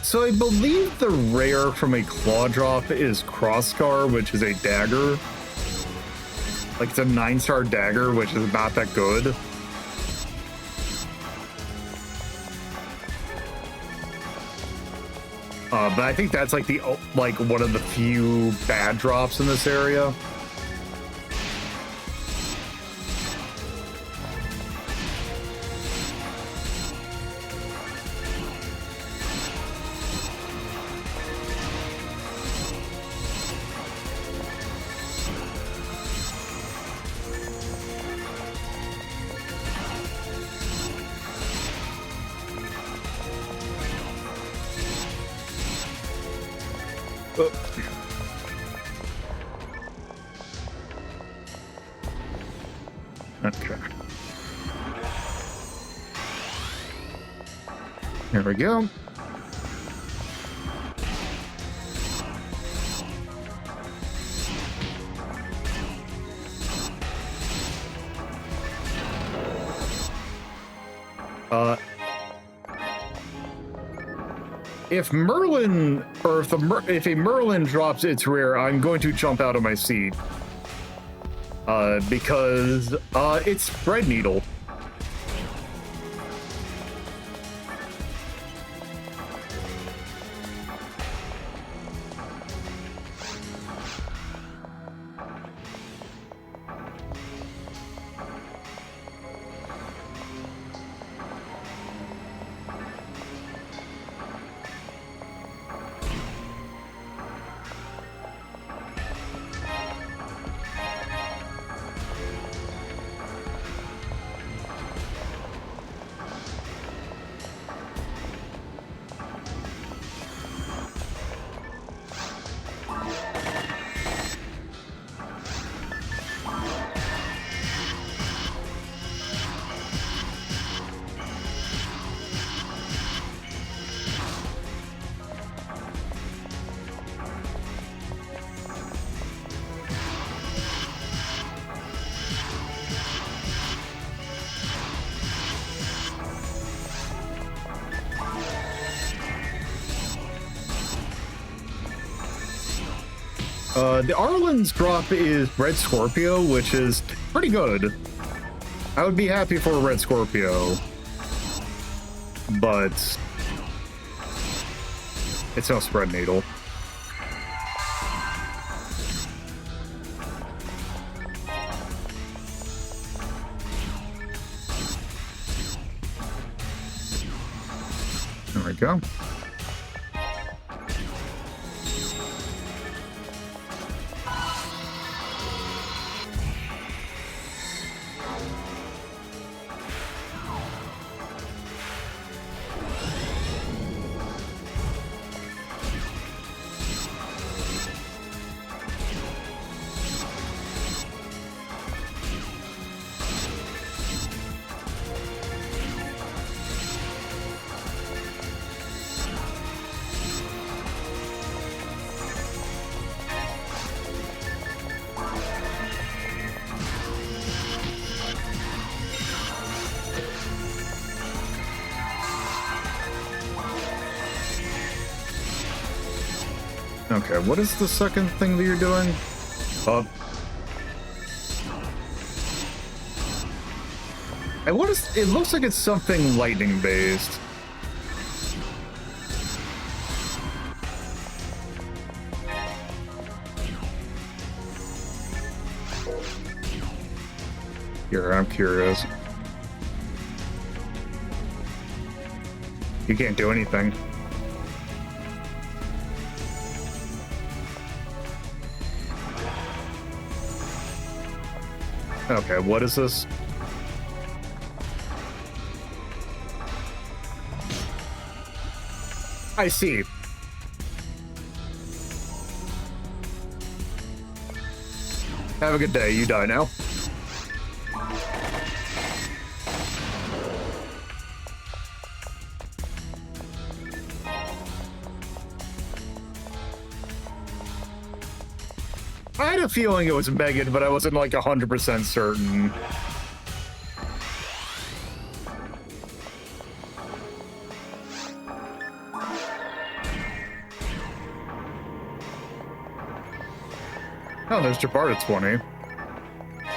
So I believe the rare from a claw drop is Crosscar, which is a dagger. Like it's a 9-star dagger, which is not that good. But I think that's like one of the few bad drops in this area. Okay. There we go. If Merlin, or if a Merlin drops its rare, I'm going to jump out of my seat. Because it's Thread Needle. The Arlen's drop is Red Scorpio, which is pretty good. I would be happy for a Red Scorpio, but it's no spread needle. There we go. Okay, what is the second thing that you're doing? And what is... It looks like it's something lightning-based. Here, I'm curious. You can't do anything. Okay, what is this? I see. Have a good day. You die now. I had a feeling it was Megan, but I wasn't like 100% certain. Oh, there's Jabard at 20.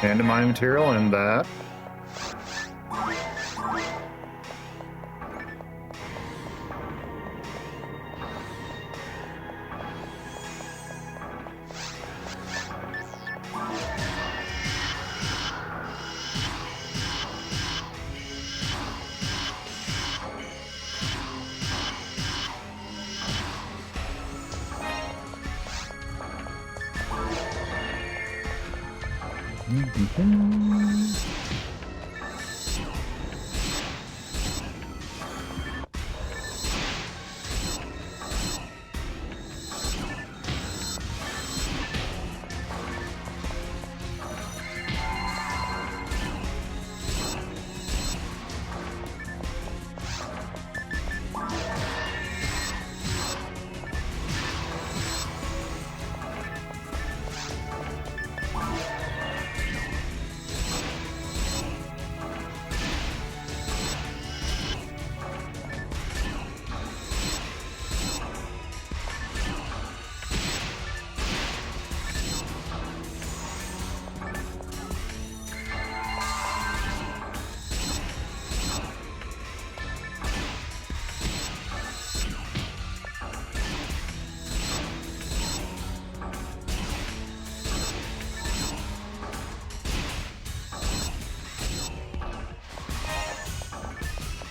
And my material and that.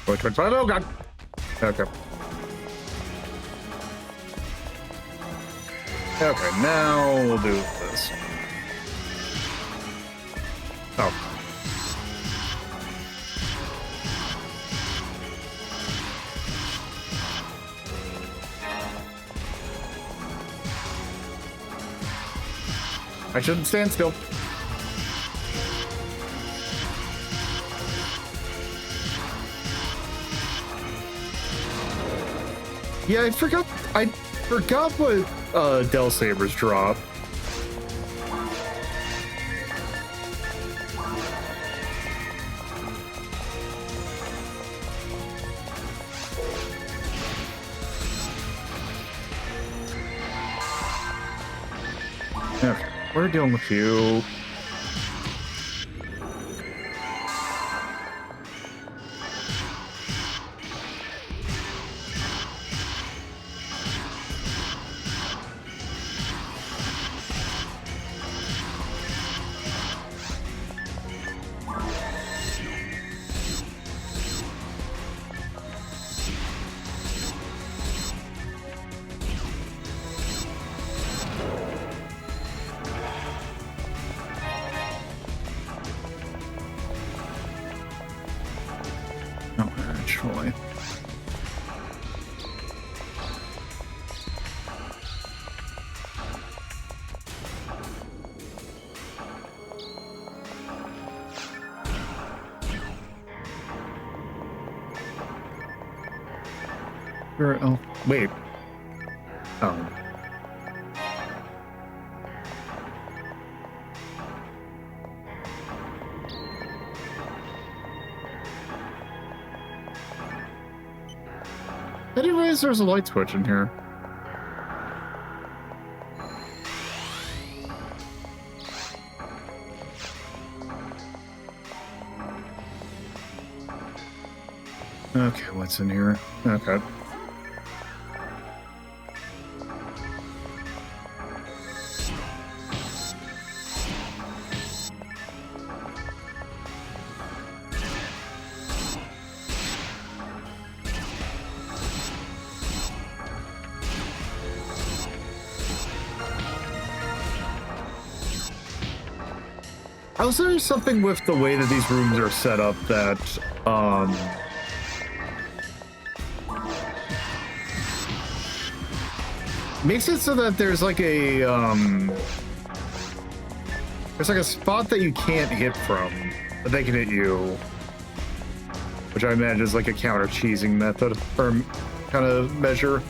Which one's fine? Oh, God. Okay. Okay, now we'll do this. Oh. I shouldn't stand still. Yeah, I forgot what Del Sabre's drop. We're dealing with you. No, actually. Oh, wait. Oh. I didn't realize there was a light switch in here. Okay, what's in here? Okay. Was there something with the way that these rooms are set up that, makes it so that there's like a, there's like a spot that you can't hit from, but they can hit you, which I imagine is like a counter cheesing method, or kind of measure.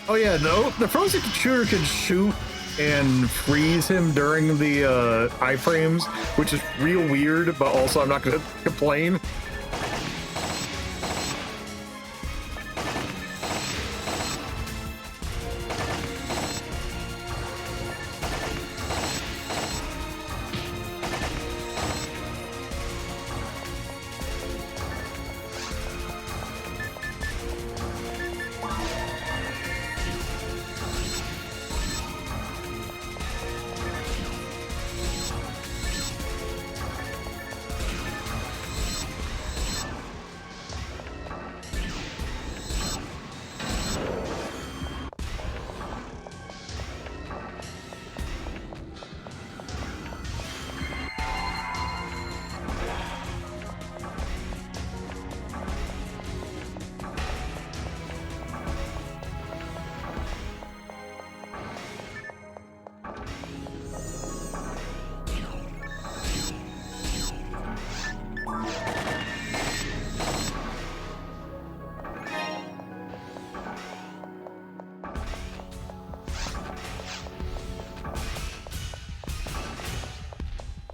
Oh yeah, no, the frozen shooter can shoot and freeze him during the iframes, which is real weird, but also I'm not going to complain.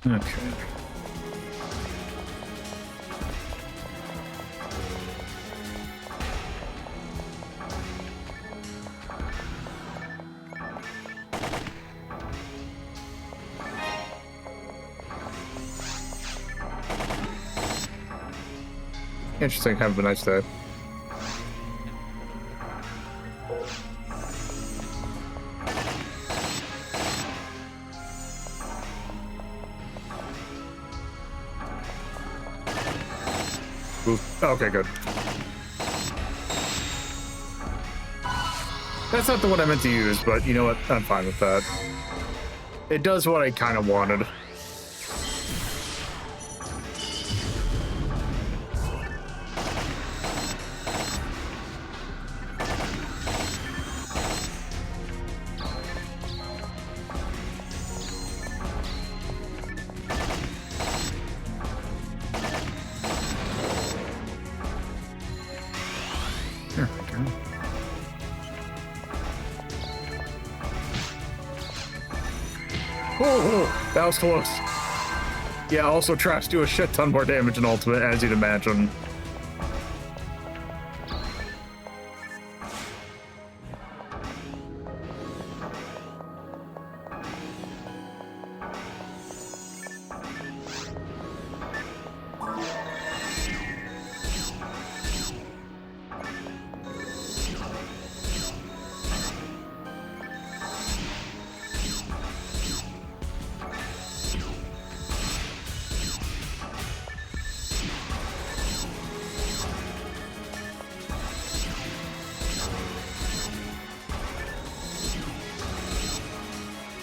Okay. Interesting. Have a nice day. Okay, good. That's not the one I meant to use, but you know what? I'm fine with that. It does what I kind of wanted. There we go. Oh, that was close. Yeah, also traps do a shit ton more damage in ultimate, as you'd imagine.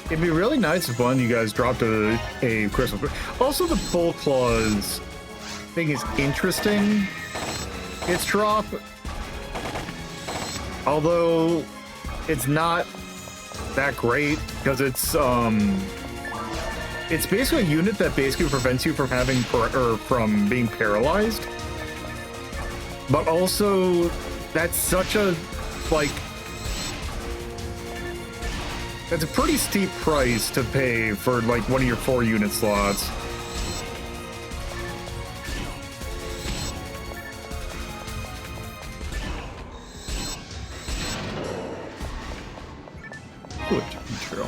It'd be really nice if one of you guys dropped a crystal. Also, the Bull Claws thing is interesting. Its drop, although it's not that great because it's basically a unit that basically prevents you from having from being paralyzed. But also, that's such a that's a pretty steep price to pay for, like, one of your 4-unit slots. Good, true.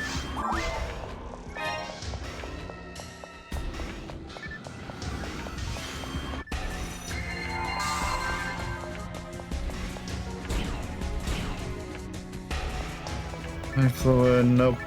Fluid, nope.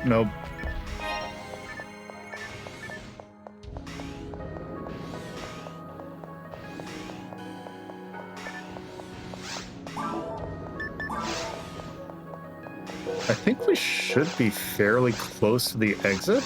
I think we should be fairly close to the exit.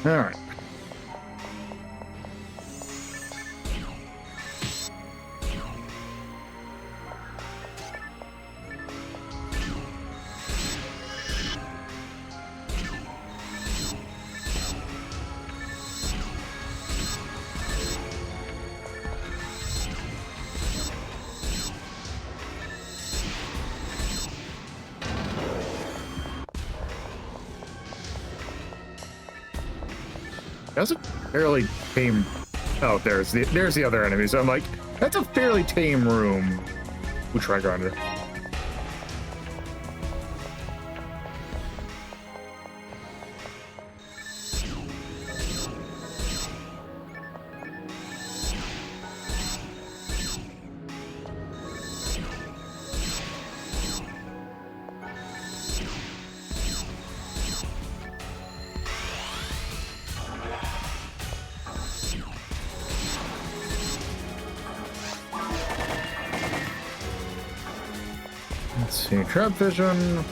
All right. That's a fairly tame. Oh, there's the other enemy. So I'm like, that's a fairly tame room. We'll try grinder. Let's see, trap vision.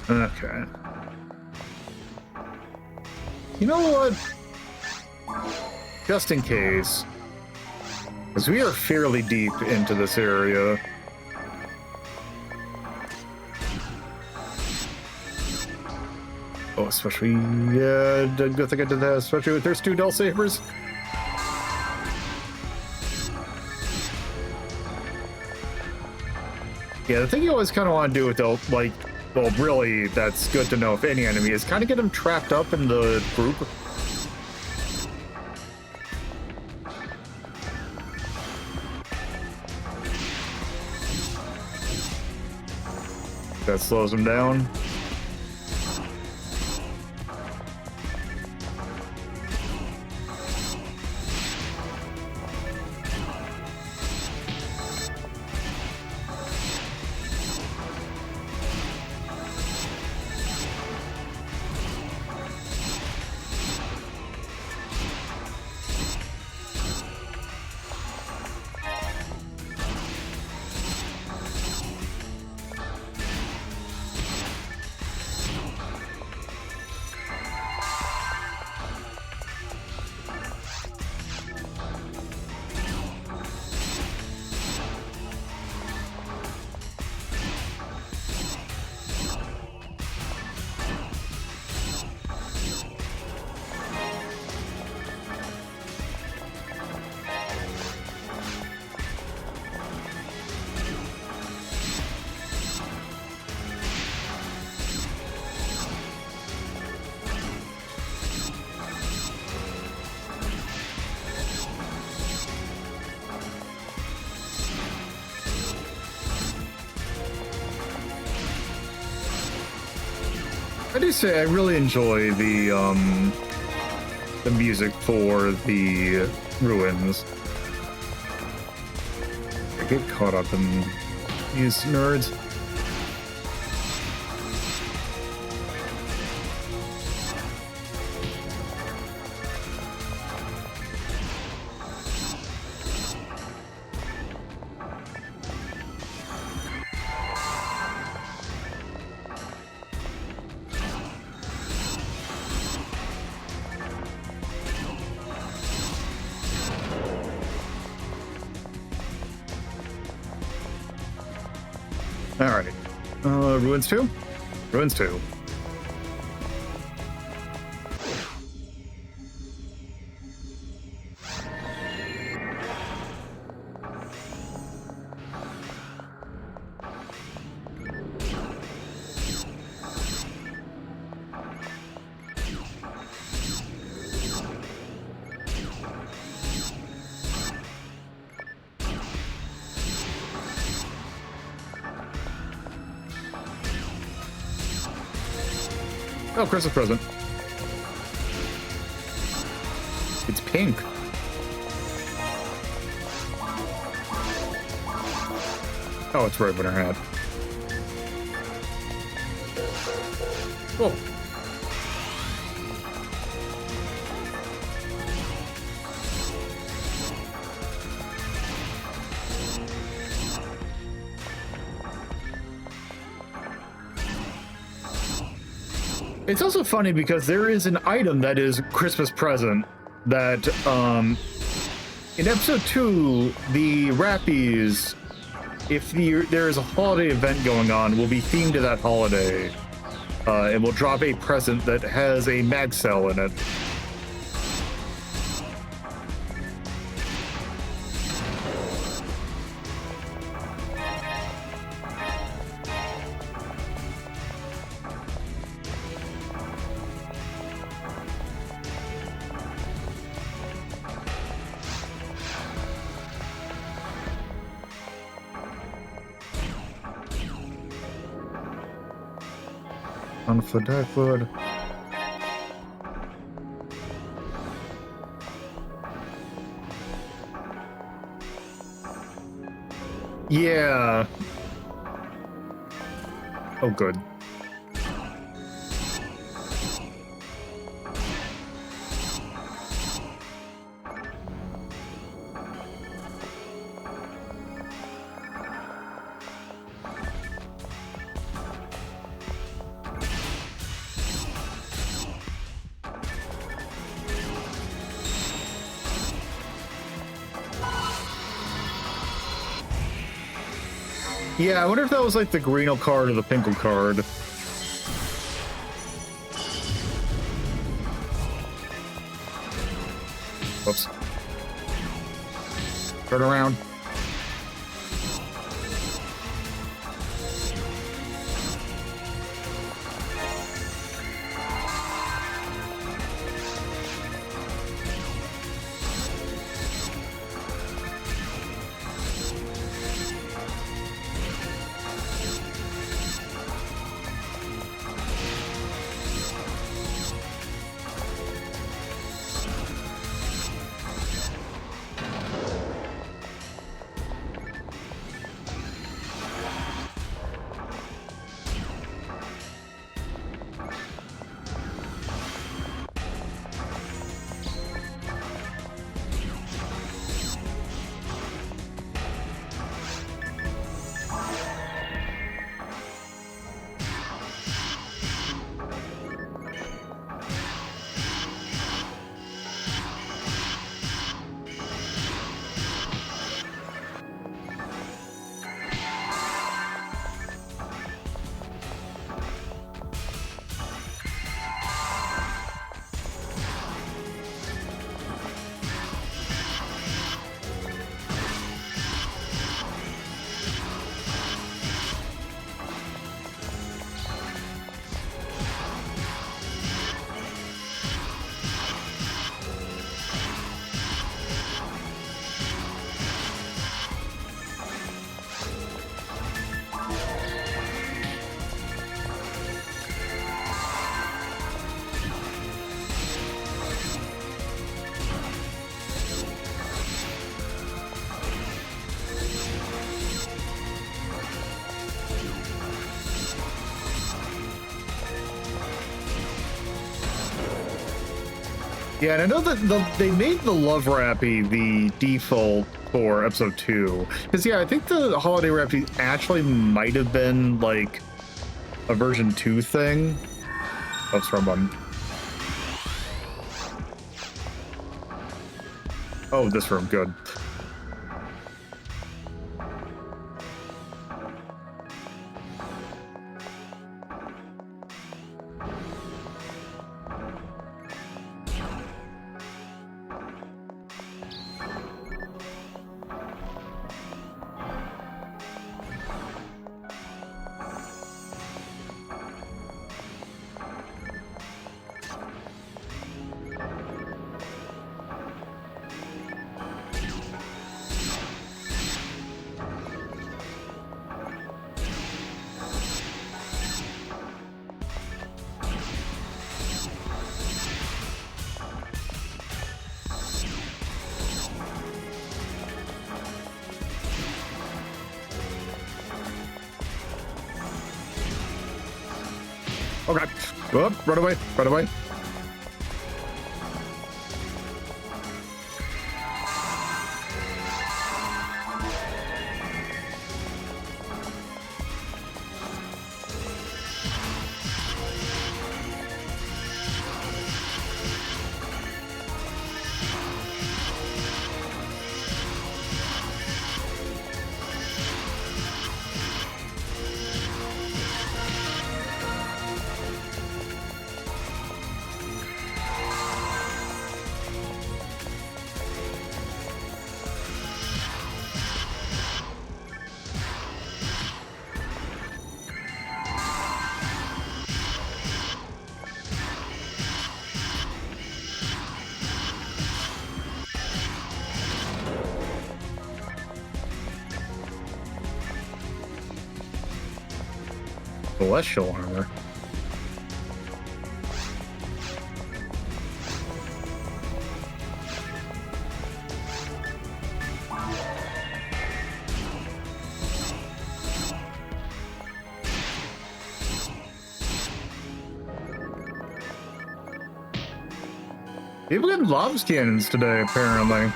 Okay. You know what? Just in case, because we are fairly deep into this area. Oh, especially, yeah, I think I did that, especially with there's 2 Dull Sabers. Yeah, the thing you always kind of want to do with the, like, well, really, that's good to know if any enemy is kind of get them trapped up in the group. That slows him down. I do say I really enjoy the music for the ruins. I get caught up in these nerds. All right, Ruins 2? Ruins 2. Oh, Christmas present. It's pink. Oh, it's right in her hat. Oh. It's also funny because there is an item that is Christmas present that, in episode 2, the Rappies, if there is a holiday event going on, will be themed to that holiday, and will drop a present that has a mag cell in it. On foot, die foot. Yeah. Oh, good. Yeah, I wonder if that was like the Greeno card or the Pinkle card. Whoops. Turn around. Yeah, and I know that they made the Love Rappy the default for episode 2. Because, yeah, I think the Holiday Rappy actually might have been, like, a version 2 thing. Oops, wrong button. Oh, this room, good. Okay. Oh, run away, run away. Celestial armor. People getting lobs cannons today, apparently.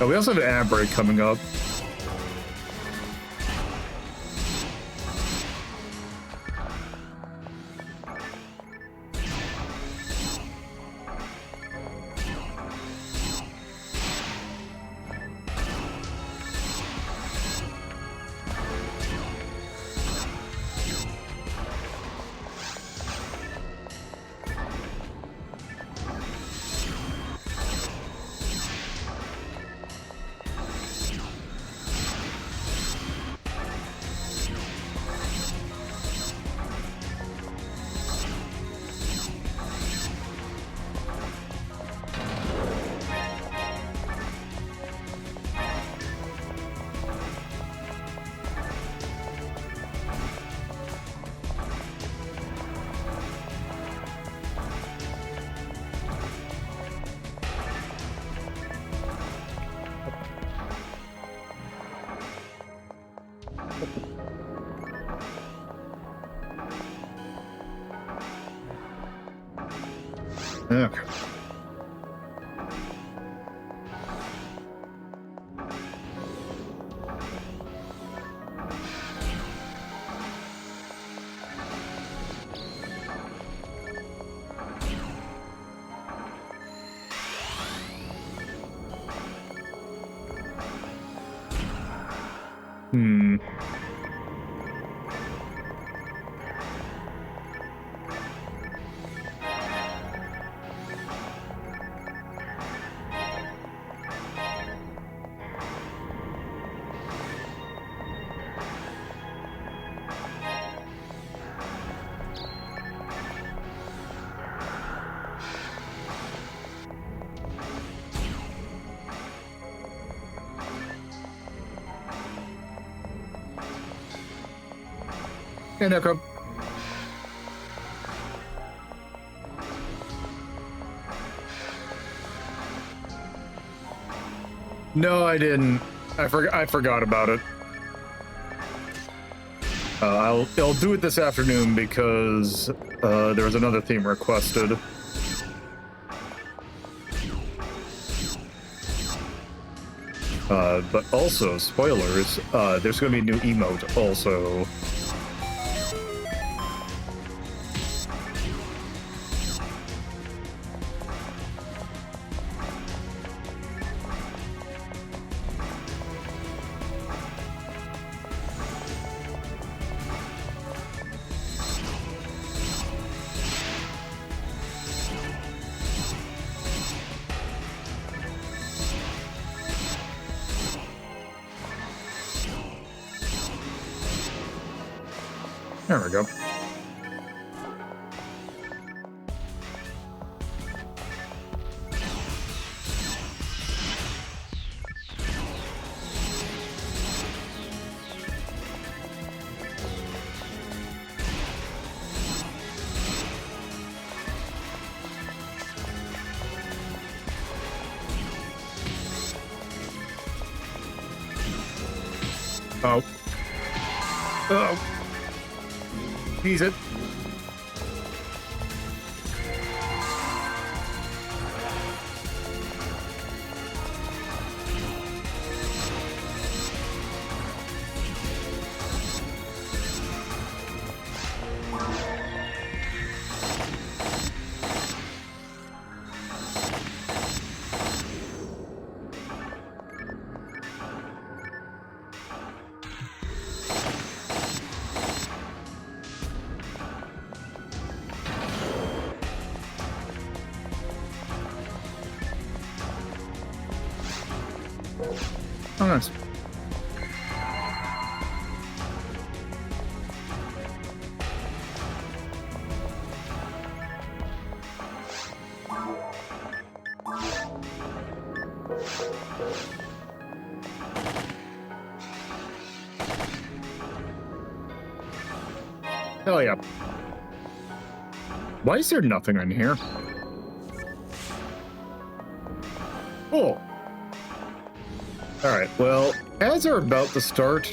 Oh, we also have an ad break coming up. Okay. And Echo. No, I didn't. I forgot about it. I'll do it this afternoon because there was another theme requested. But also, spoilers, there's going to be a new emote also. There we go. Oh. Oh. He's it. Oh, nice. Hell yeah. Why is there nothing in here? Cool. Alright, well, as we're about to start,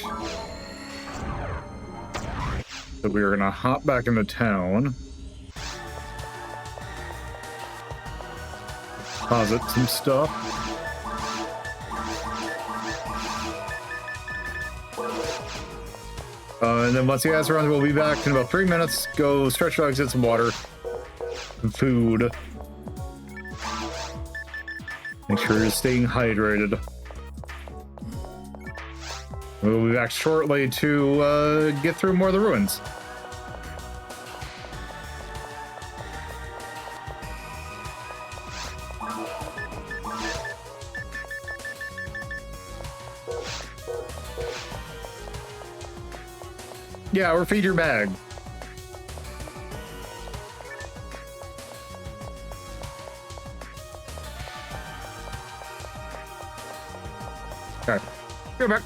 so we're gonna hop back into town. Deposit some stuff. And then once the guys are around, we'll be back in about 3 minutes. Go stretch legs, get some water, some food. Make sure you're staying hydrated. We'll be back shortly to get through more of the ruins. Yeah, or feed your bag. Okay, go back.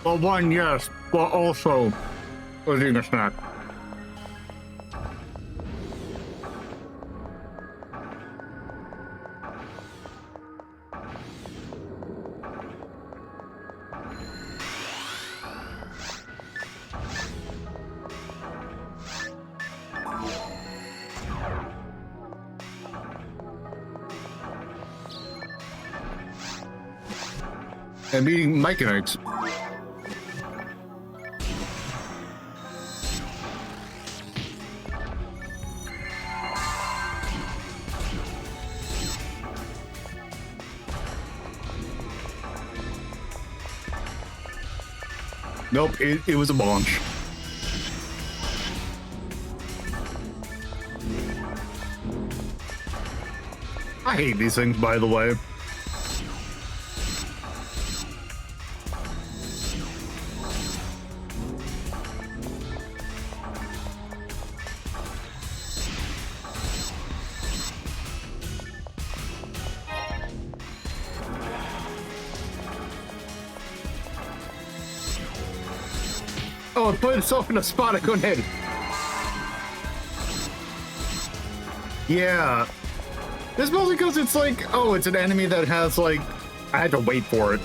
Well, one, yes, but also was eating a snack. I'm eating mechanics. Nope, it was a launch. I hate these things, by the way. Oh, it put itself in a spot I couldn't hit. Yeah. This mostly because it's like, oh, it's an enemy that has, like, I had to wait for it.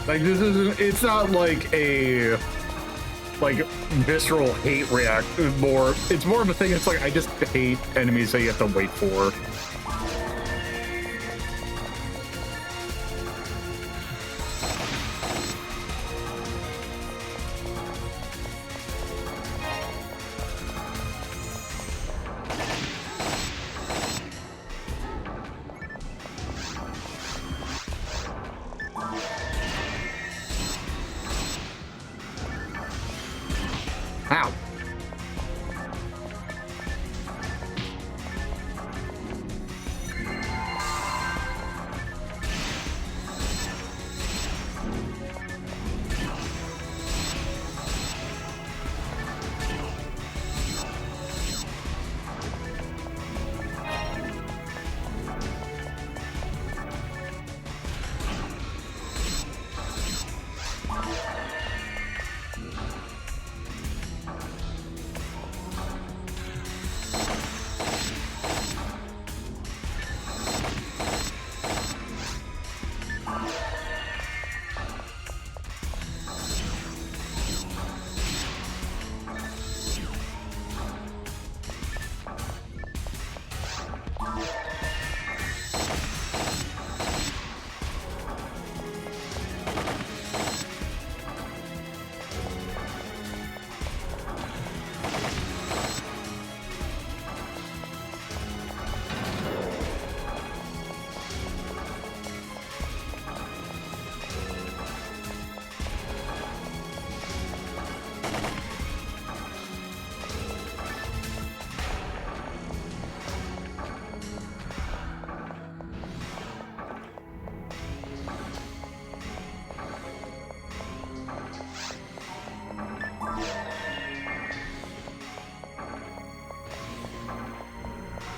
Like, this isn't, it's not like a, like, visceral hate react, it's more of a thing, it's like, I just hate enemies that you have to wait for. Ow.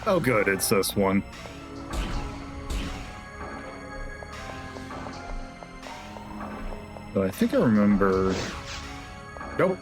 Oh, good, it's this one. So I think I remember... Nope.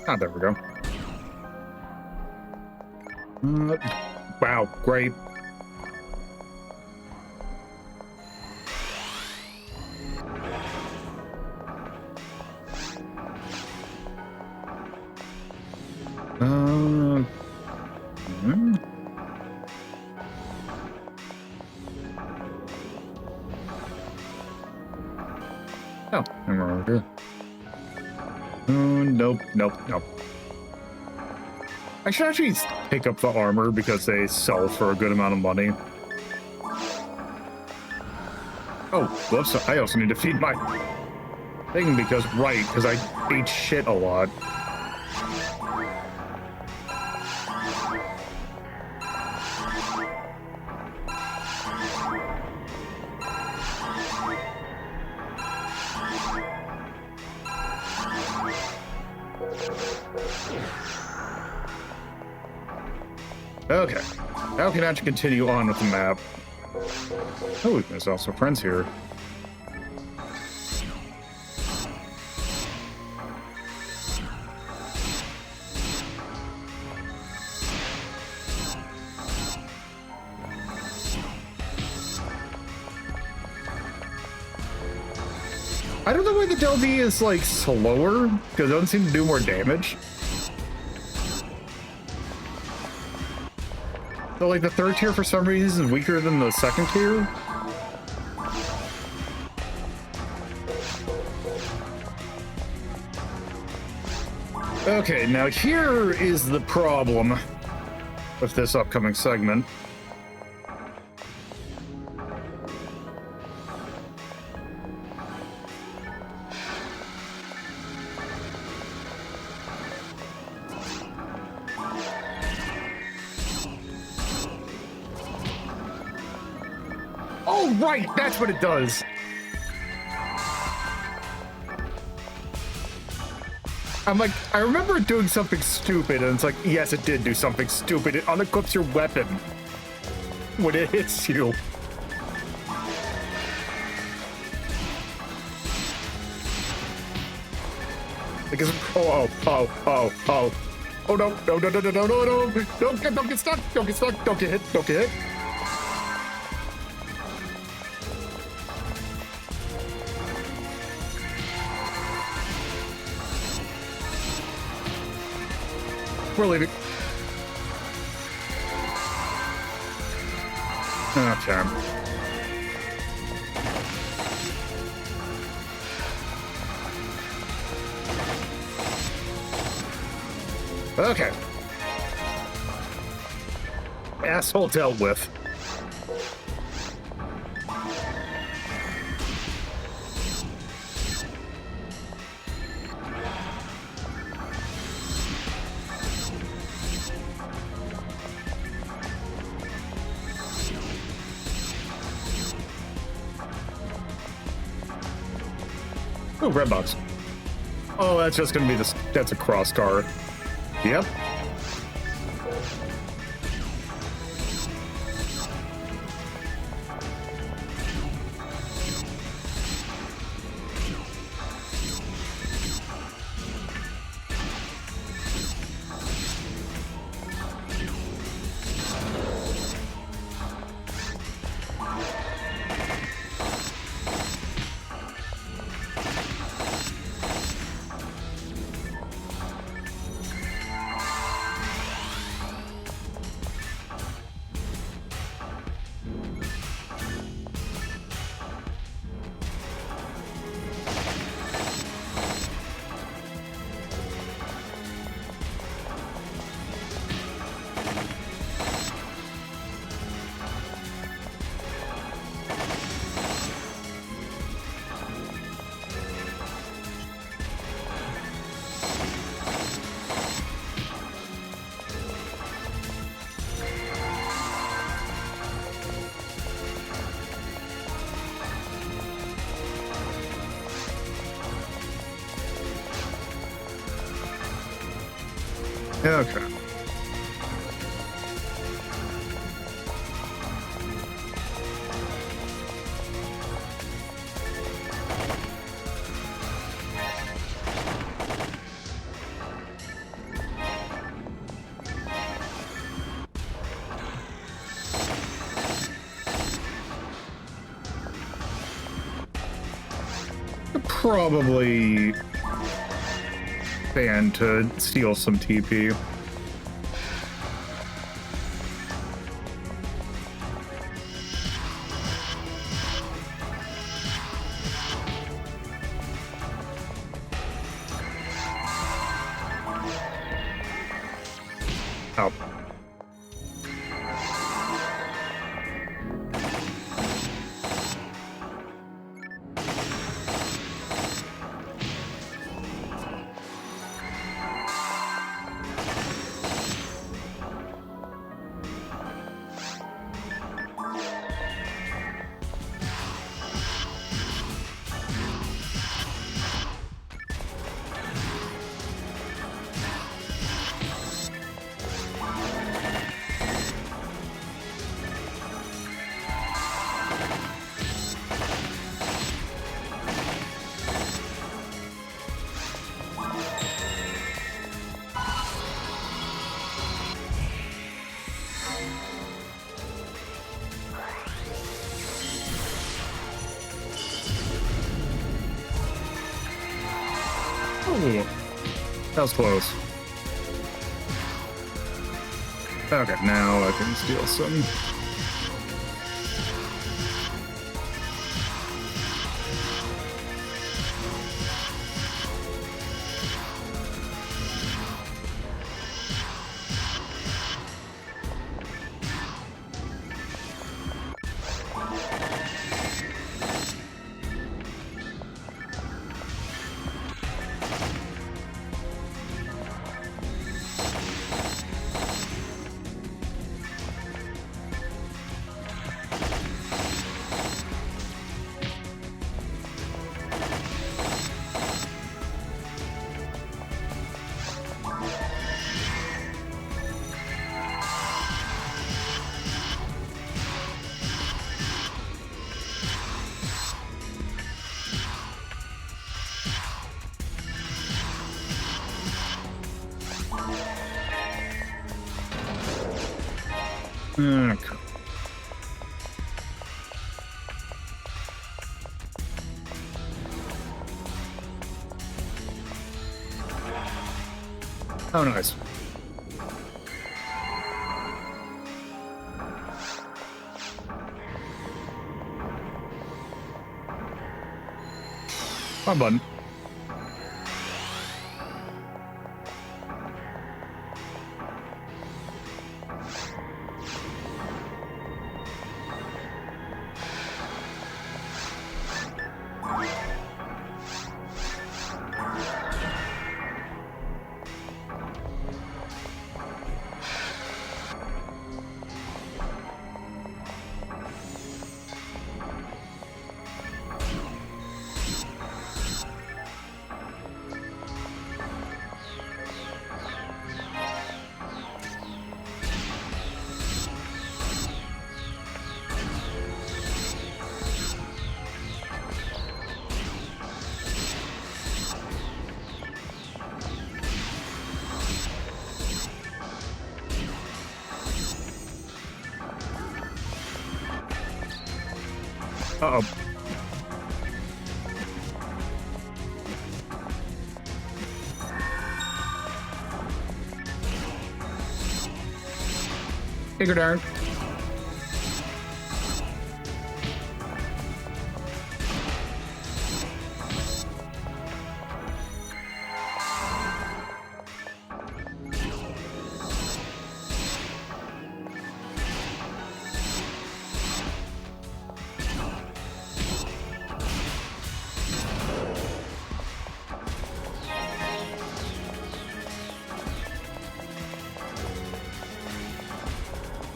Ah, there we go. Wow, great. Oh, I'm over here. Nope, nope, nope. I should actually pick up the armor because they sell for a good amount of money. Oh, whoops, I also need to feed my thing because I ate shit a lot. Okay, now we can actually continue on with the map. Oh, there's also friends here. I don't know why the BLD is like slower, because it doesn't seem to do more damage. So like the third tier for some reason is weaker than the second tier. Okay, now here is the problem with this upcoming segment. Oh, right, that's what it does. I'm like, I remember it doing something stupid, and it's like, yes, it did do something stupid. It unequips your weapon when it hits you. Because, oh, no, no, don't get stuck, don't get stuck, don't get hit, don't get hit. We're leaving. Okay. Okay. Asshole dealt with. Oh, red box. Oh, that's just gonna be this. That's a cross car. Yep. Okay. Probably ban to steal some TP. Oh. Ooh, that was close. Okay, now I can steal some. Okay. Oh, nice. Fun button. Uh-oh. Figure darn.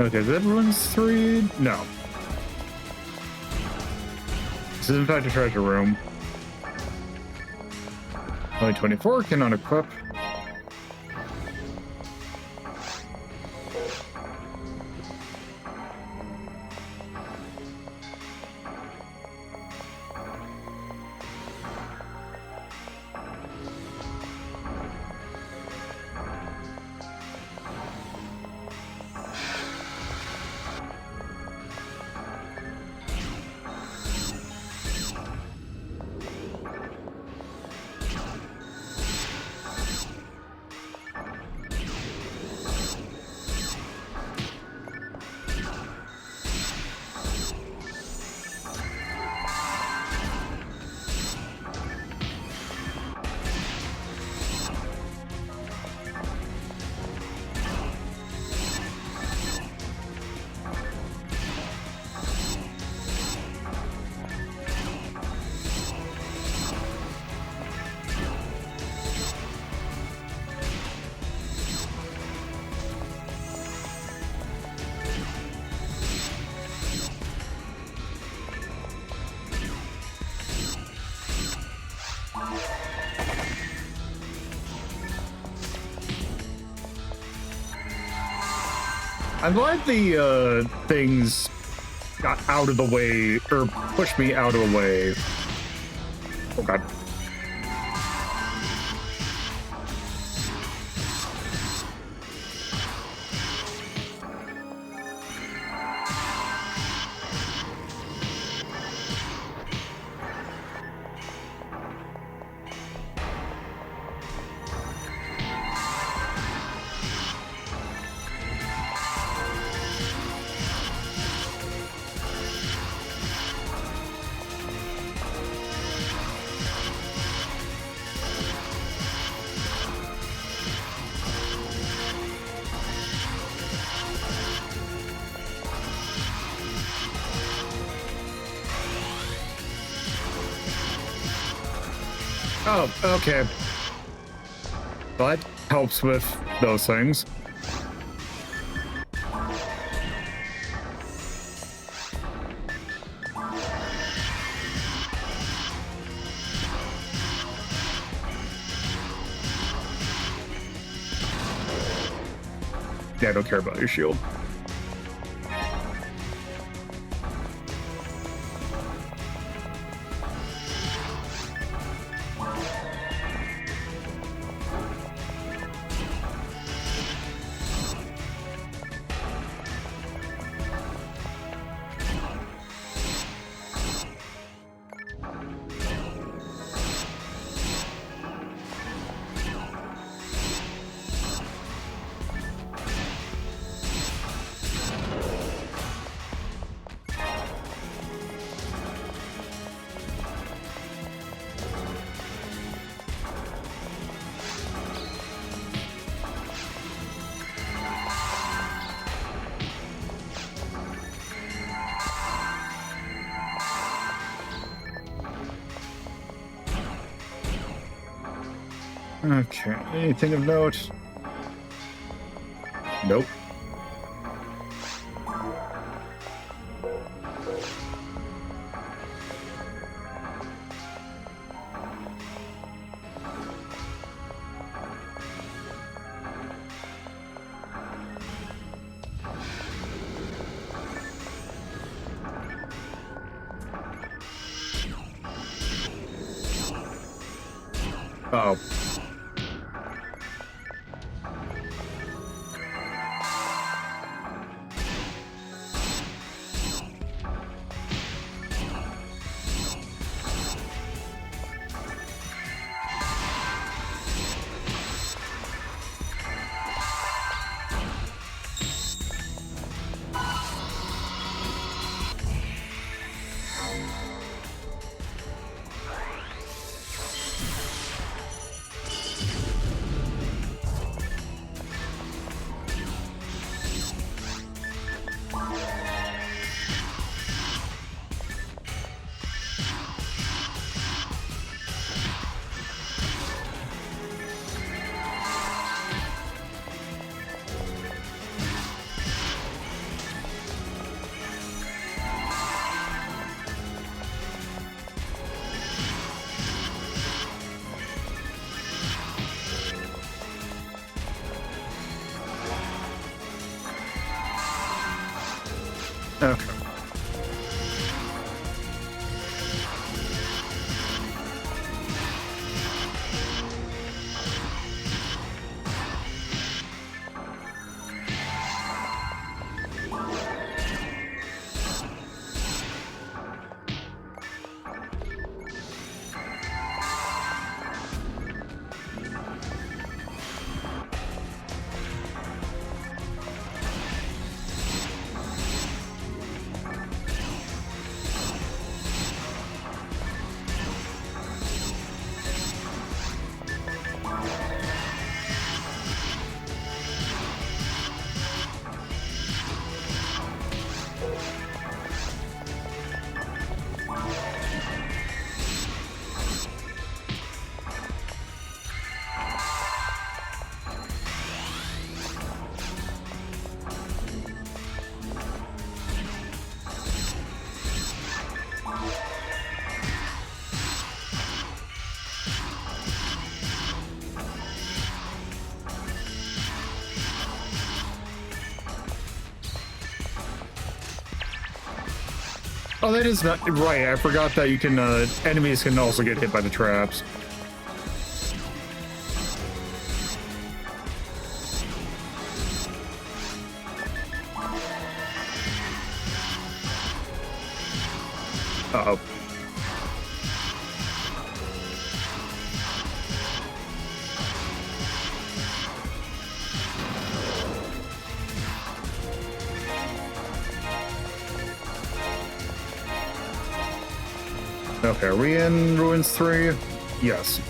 Okay, that one's 3. No. This is in fact a treasure room. Only 24 cannot equip. I'm glad the things got out of the way, or pushed me out of the way. Oh god. Oh, okay. That helps with those things. Yeah, I don't care about your shield. Okay, anything of note? Nope. Oh. Okay. Oh, that is not right. I forgot that you can, enemies can also get hit by the traps. Uh-oh. Okay, are we in Ruins 3? Yes.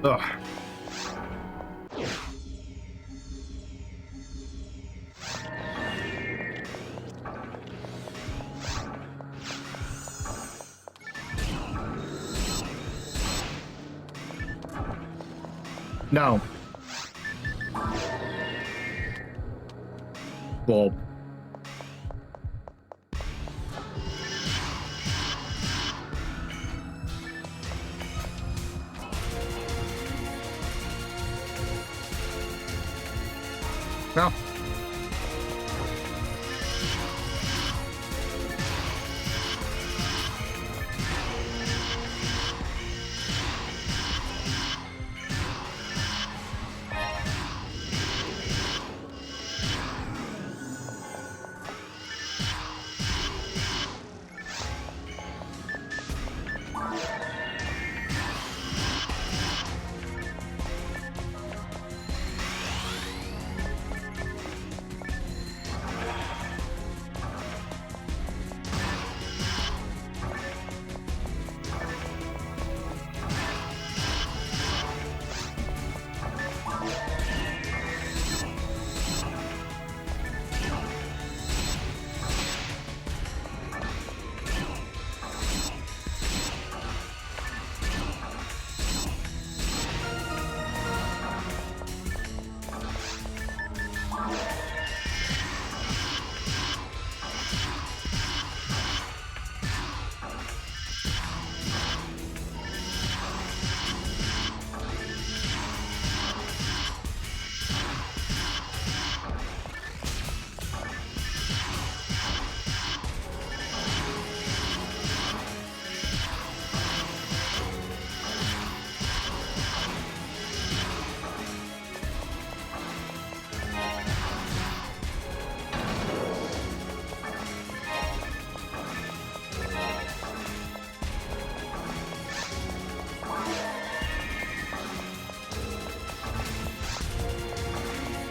Ugh. No. Well. No.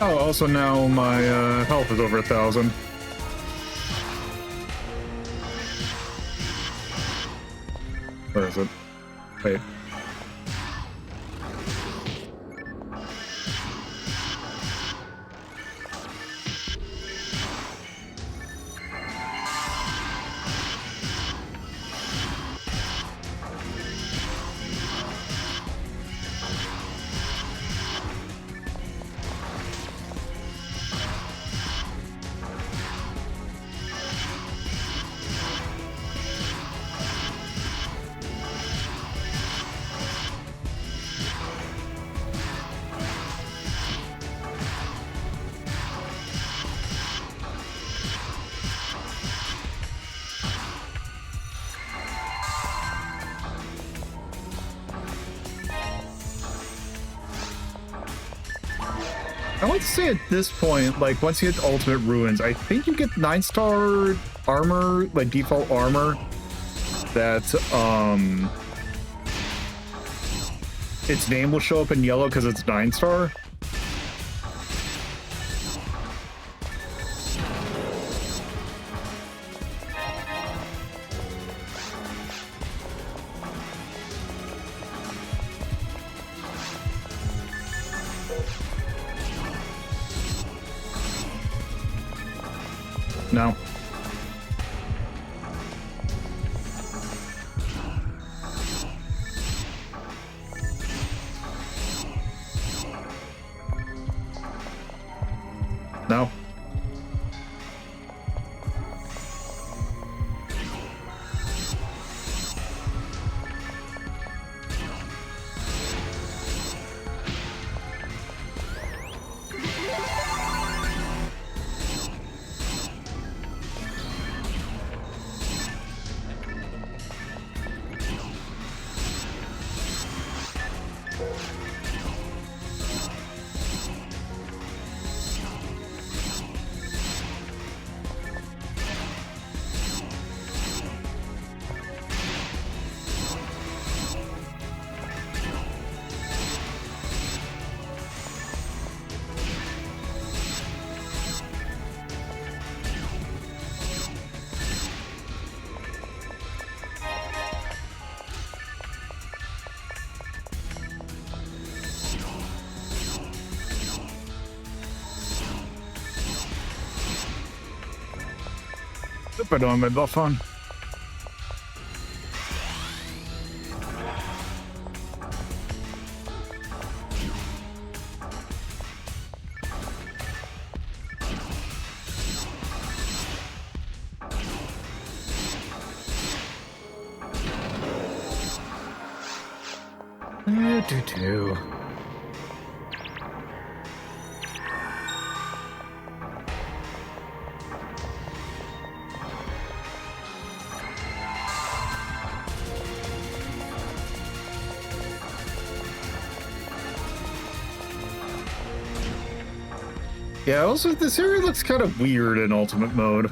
Oh, also now my health is over 1,000. Where is it? Wait. I would say at this point, like, once you hit Ultimate Ruins, I think you get 9-star armor, like, default armor, that, its name will show up in yellow because it's 9-star. I don't have my buff on. Do. Yeah, also this area looks kind of weird in ultimate mode.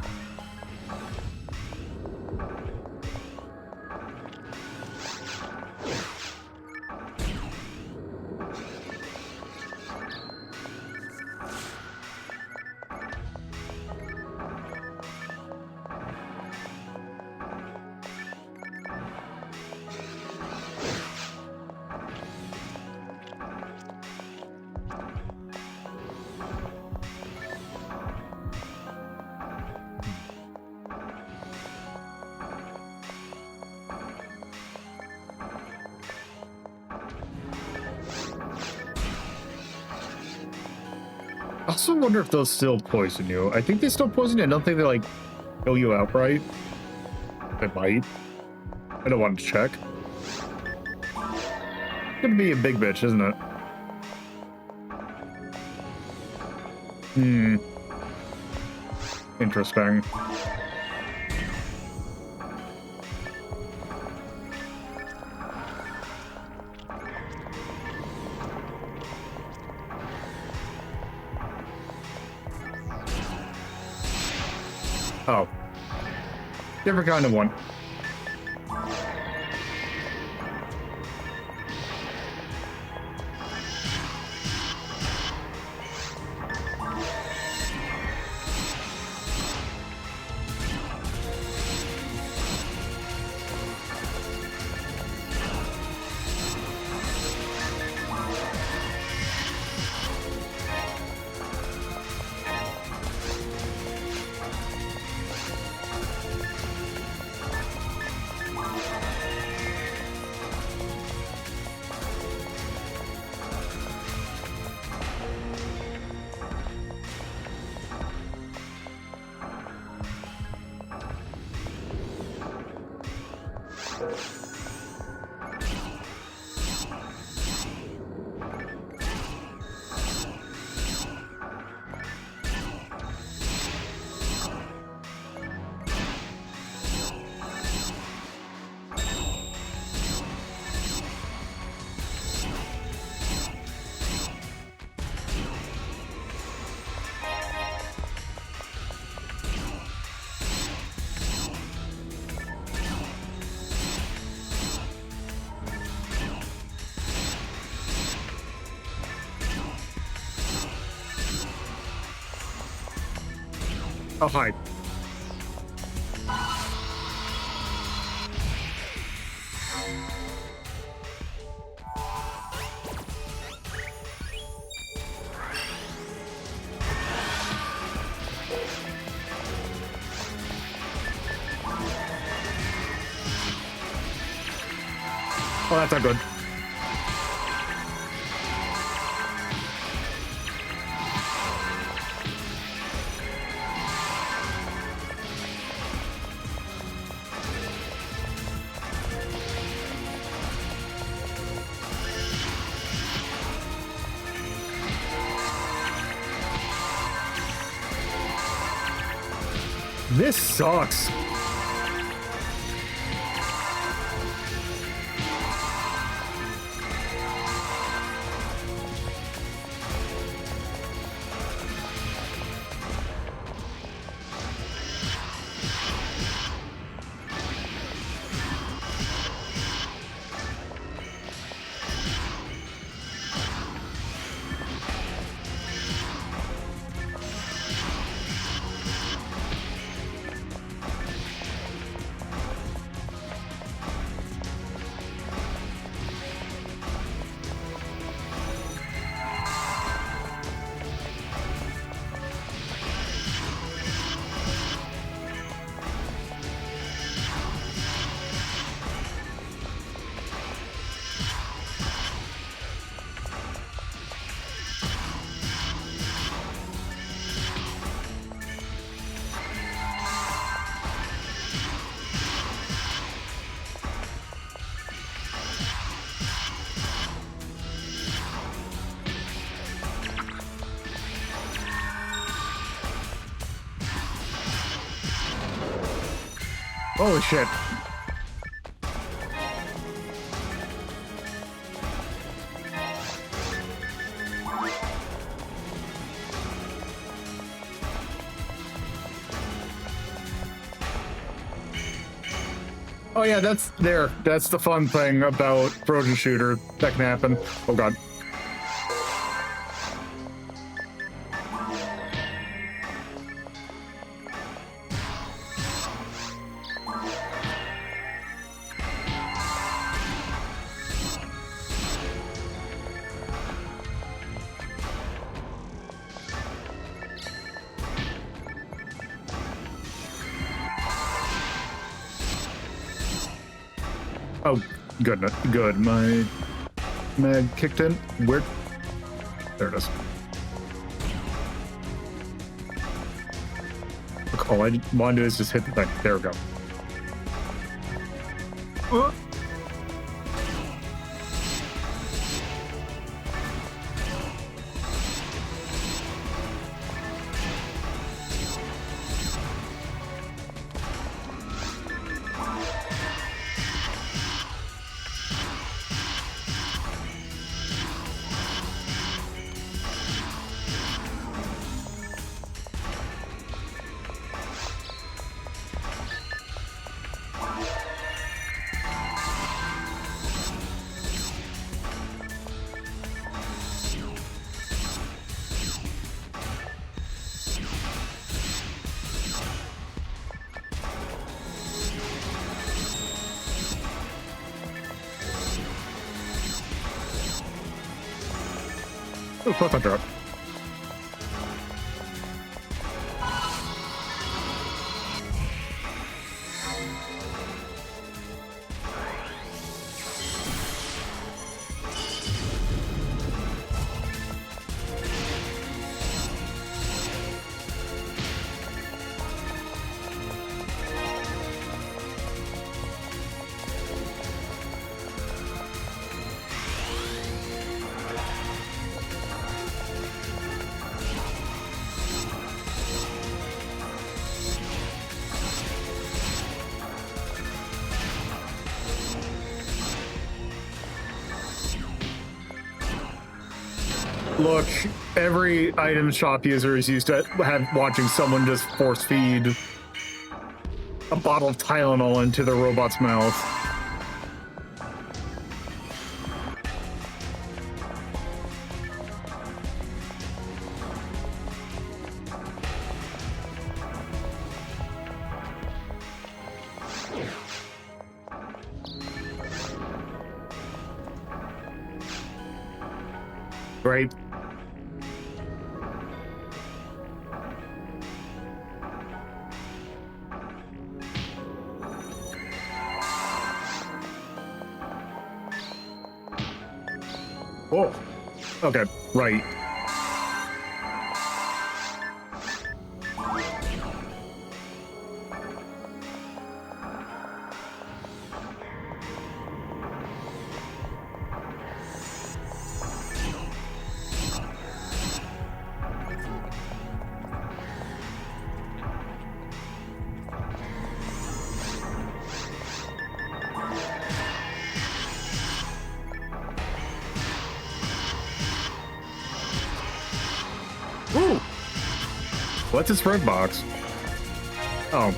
I also wonder if they'll still poison you. I think they still poison you. I don't think they, like, kill you outright. They might. I don't want to check. It's gonna be a big bitch, isn't it? Interesting. Oh. Different kind of one. Oh, hi. Oh, that's not good. This sucks. Holy shit. Oh yeah, that's the fun thing about Frozen Shooter that can happen. Oh god. Oh, goodness, good. My mag kicked in. Where? There it is. Look, all I want to do is just hit the thing. There we go. Oh, photon drop. Look, every item shop user is used to watching someone just force feed a bottle of Tylenol into the robot's mouth. Right? Whoa. Okay, right. Ooh! What's this red box? Oh.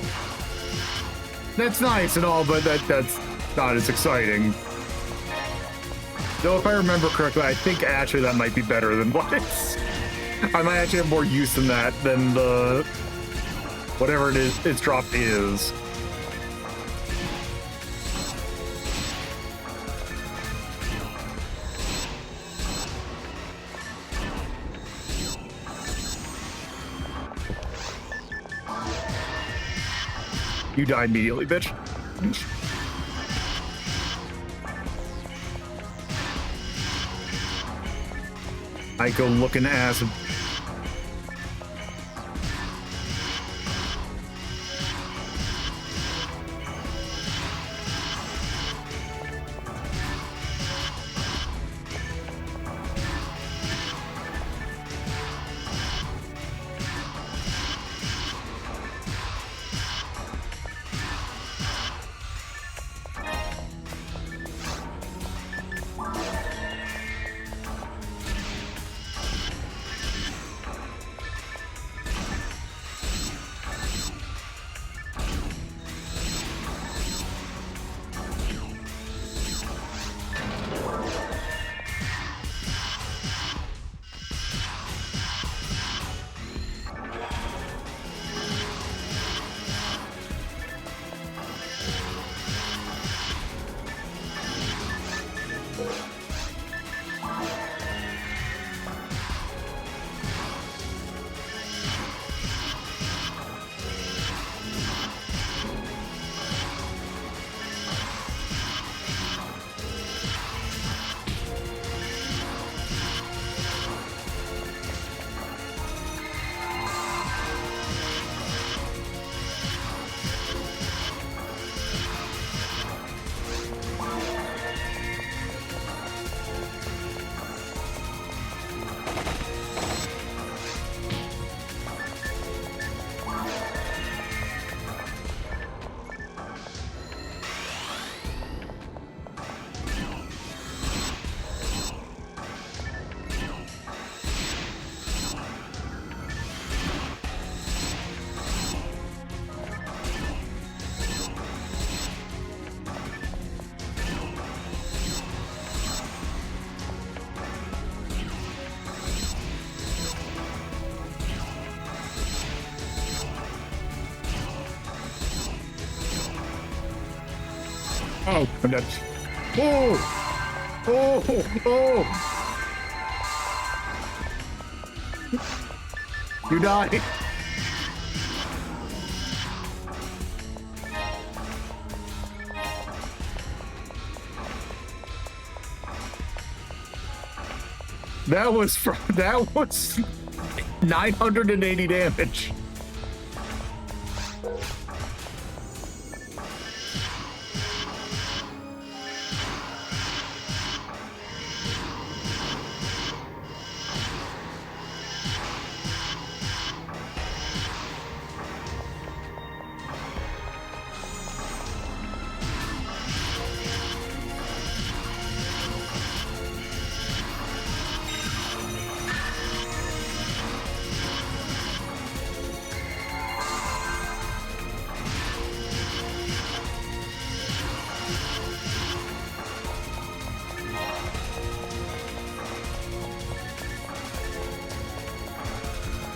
That's nice and all, but that's not as exciting. Though if I remember correctly, I think actually that might be better than what it's... I might actually have more use in that than the... whatever it is its drop is. You die immediately, bitch. I go looking ass. Oh, I'm dead. Oh! Oh! Oh! You died! That was 980 damage.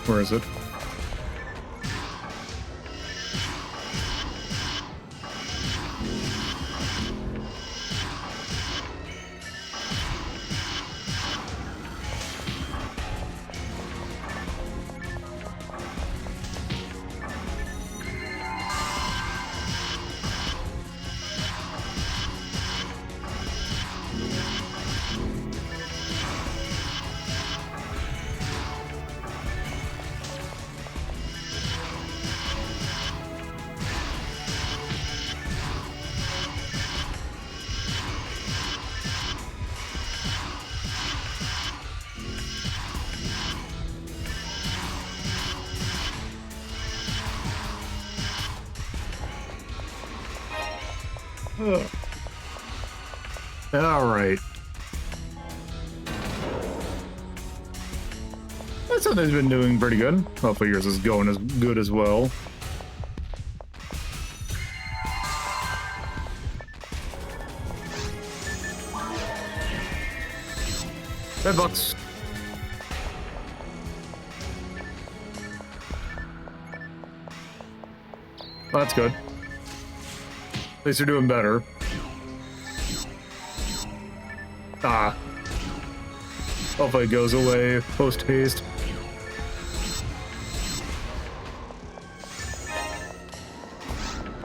Where is it? All right. That Sunday's been doing pretty good. Hopefully yours is going as good as well. $10. Well, that's good. At least you're doing better. Ah. Hopefully it goes away post-haste.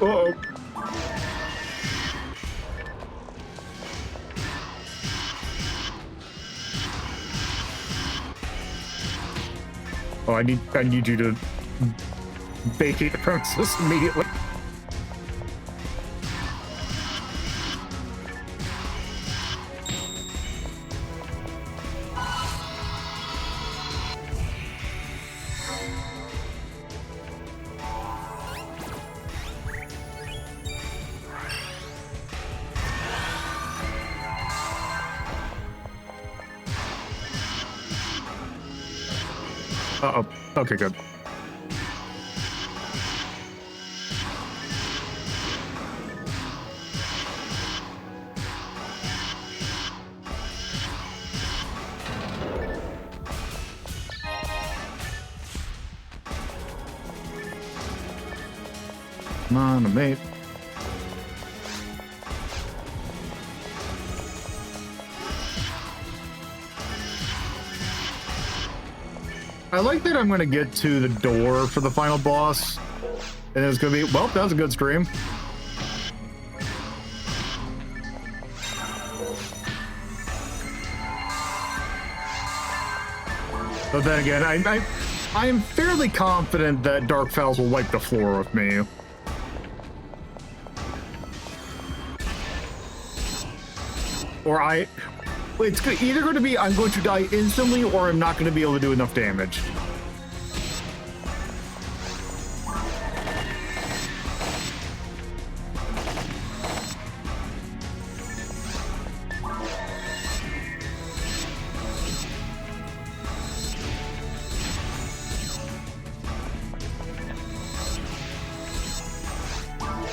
Uh-oh. Oh, I need you to vacate the premises immediately. Uh-oh. Okay, good. Come on, mate. I like that I'm going to get to the door for the final boss, and it's going to be, well, that was a good stream. But then again, I'm fairly confident that Dark Fowls will wipe the floor with me. Or it's either going to be I'm going to die instantly, or I'm not going to be able to do enough damage.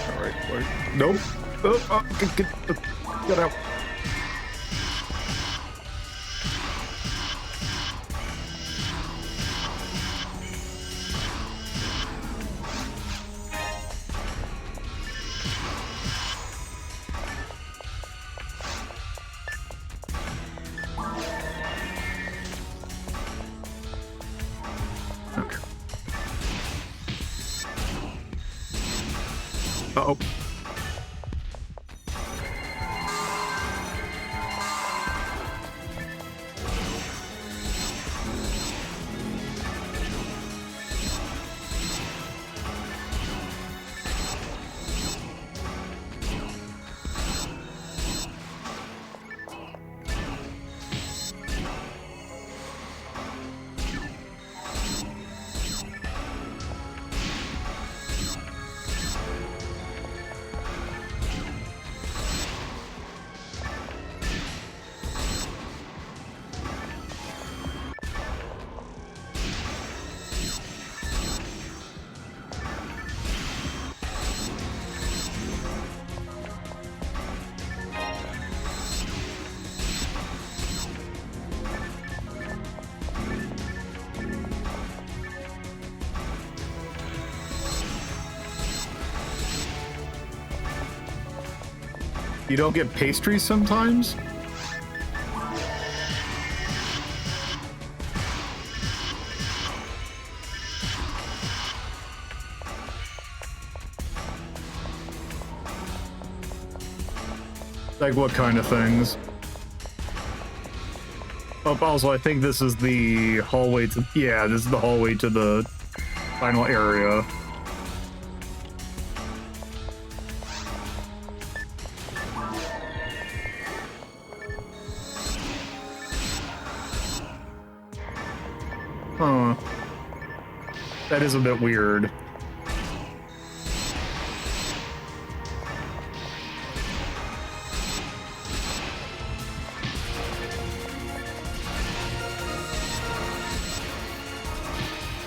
All right, wait. Nope. Get out. Uh-oh. You don't get pastries sometimes? Like what kind of things? Oh, also, I think this is the hallway to... Yeah, this is the hallway to the final area. Huh. That is a bit weird.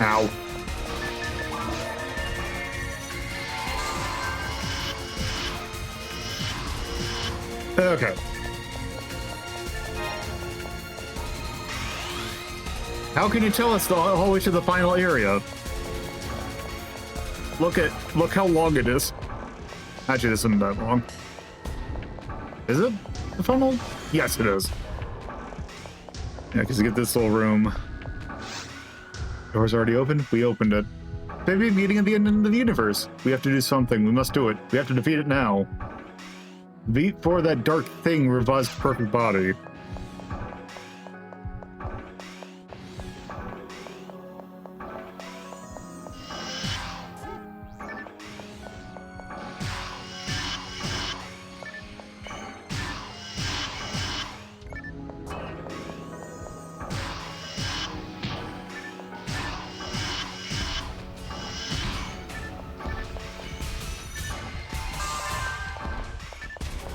Ow. Okay. How can you tell us the hallway to the final area? Look how long it is. Actually, this isn't that long. Is it the final? Yes, it is. Yeah, because you get this little room. Door's already open. We opened it. Maybe a meeting at the end of the universe. We have to do something. We must do it. We have to defeat it now. Before that dark thing revives the perfect body.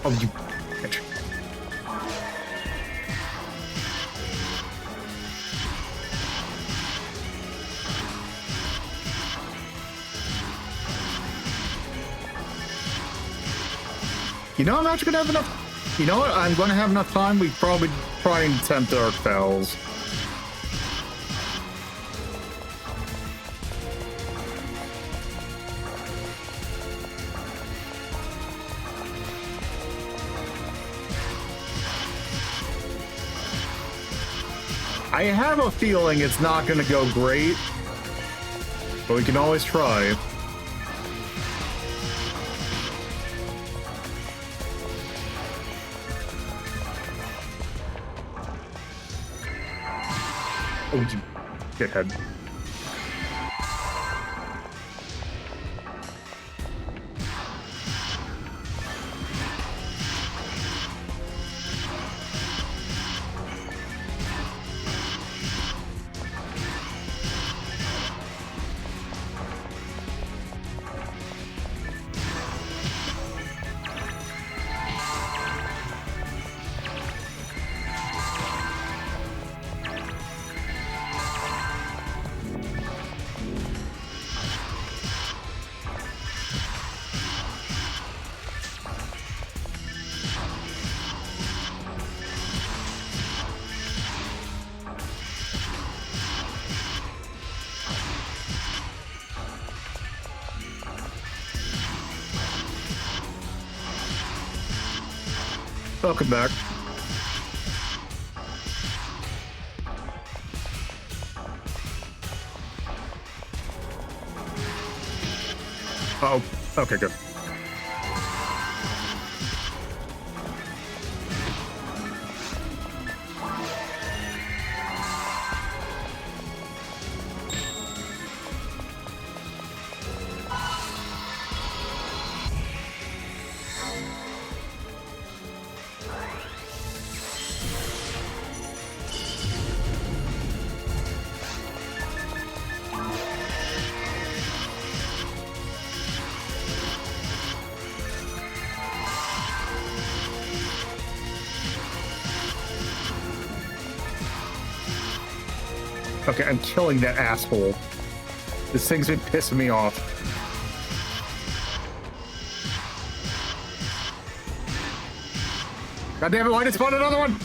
Oh, you bitch. You know, I'm actually gonna have enough. You know what? I'm gonna have enough time. We probably try and attempt Dark Fells. I have a feeling it's not going to go great, but we can always try. Oh, you dickhead. Welcome back. Oh, okay, good. Okay, I'm killing that asshole. This thing's been pissing me off. God damn it, why did it spawn another one?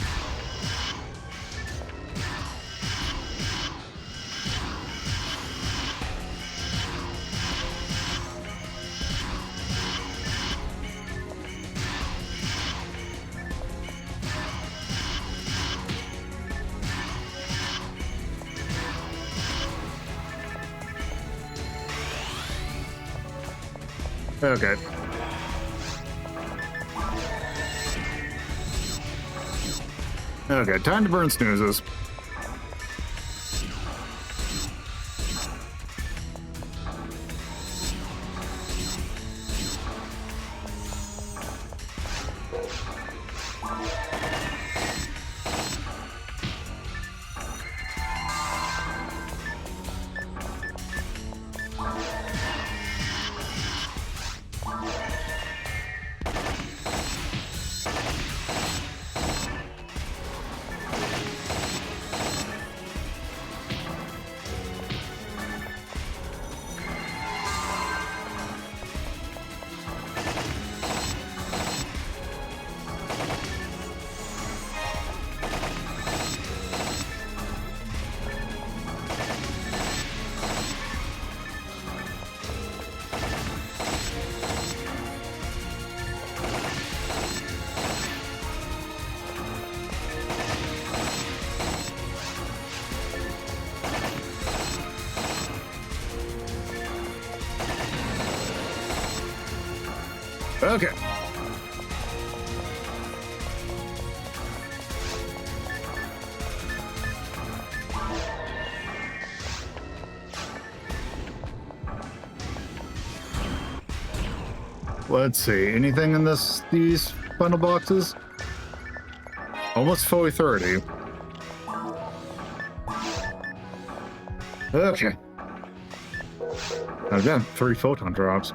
Okay. Okay, time to burn snoozes. Okay. Let's see. Anything in these bundle boxes? Almost fully 30. Okay. Again, 3 photon drops.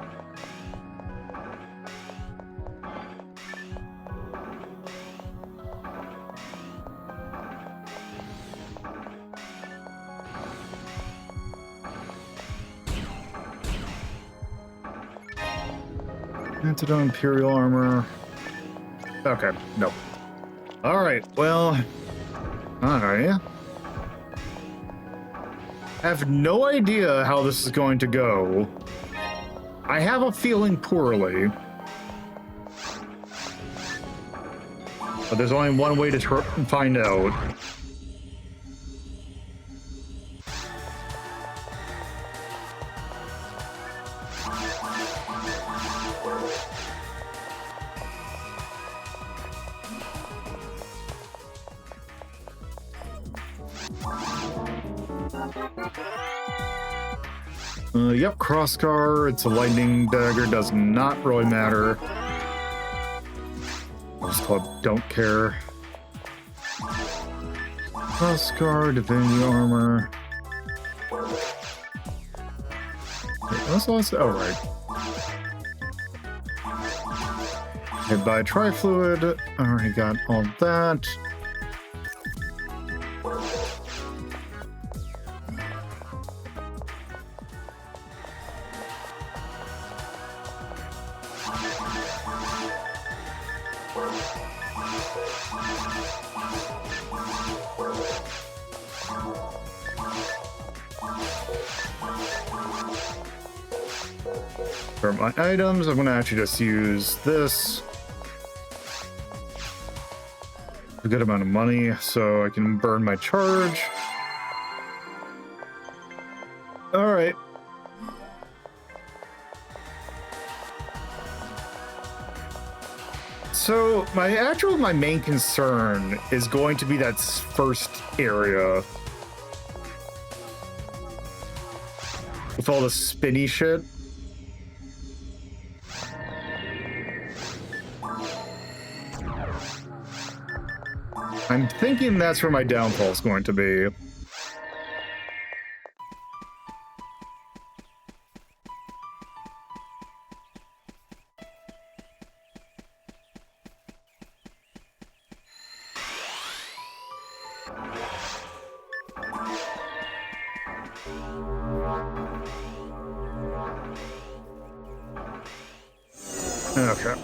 Antidote Imperial armor. Okay, no. Alright, well. Alright. I have no idea how this is going to go. I have a feeling poorly. But there's only one way to find out. Yep, crosscar, it's a lightning dagger, does not really matter. Most club don't care. Crosscar, divinity armor. Wait, oh, right. Hit by trifluid, already got all that. For my items, I'm gonna actually just use this. A good amount of money, so I can burn my charge. Alright. So, my main concern is going to be that first area. With all the spinny shit. I'm thinking that's where my downfall is going to be. Okay.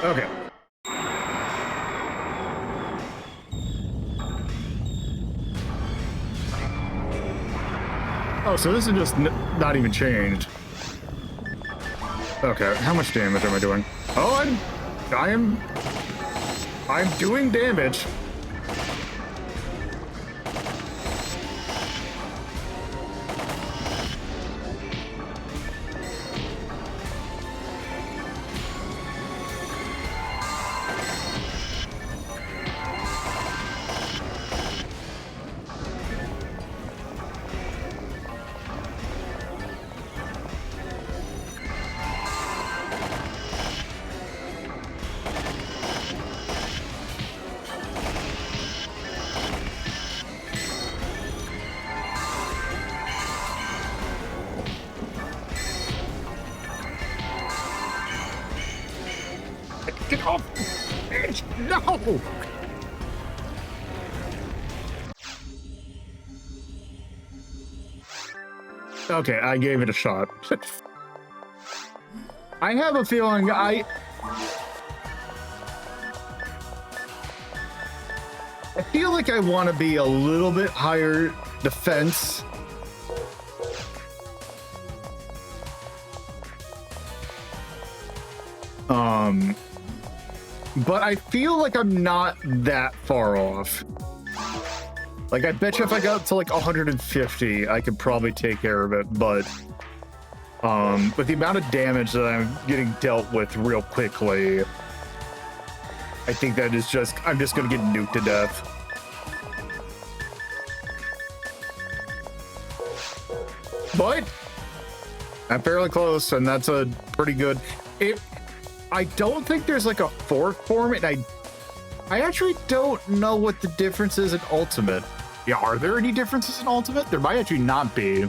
Okay. Oh, so this is just not even changed. Okay, how much damage am I doing? Oh, I'm doing damage. Get off! No! Okay, I gave it a shot. I have a feeling I feel like I want to be a little bit higher defense. But I feel like I'm not that far off. Like, I bet you if I got to like 150, I could probably take care of it, but with the amount of damage that I'm getting dealt with real quickly, I think that is just, I'm just gonna get nuked to death. But I'm fairly close, and that's a pretty good. I don't think there's like a fourth form, and I actually don't know what the difference is in Ultimate. Yeah, are there any differences in Ultimate? There might actually not be.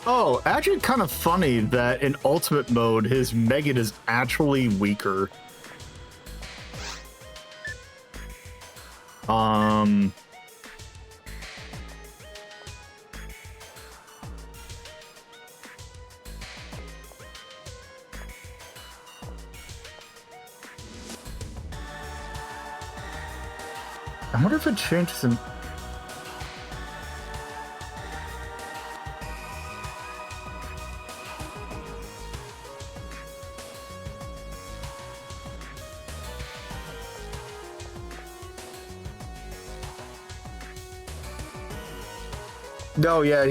Oh, actually kind of funny that in Ultimate mode, his Megan is actually weaker. I wonder if it changes in... No, yeah,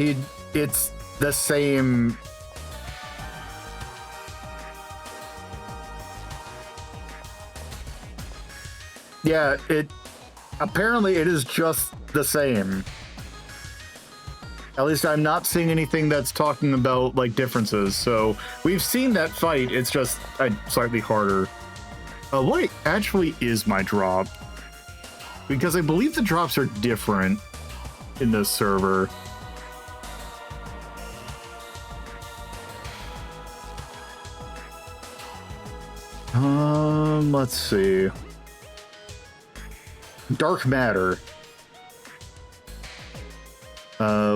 it's the same. Yeah, apparently it is just the same. At least I'm not seeing anything that's talking about like differences. So we've seen that fight, it's just slightly harder. What actually is my drop? Because I believe the drops are different in this server. Let's see. Dark matter.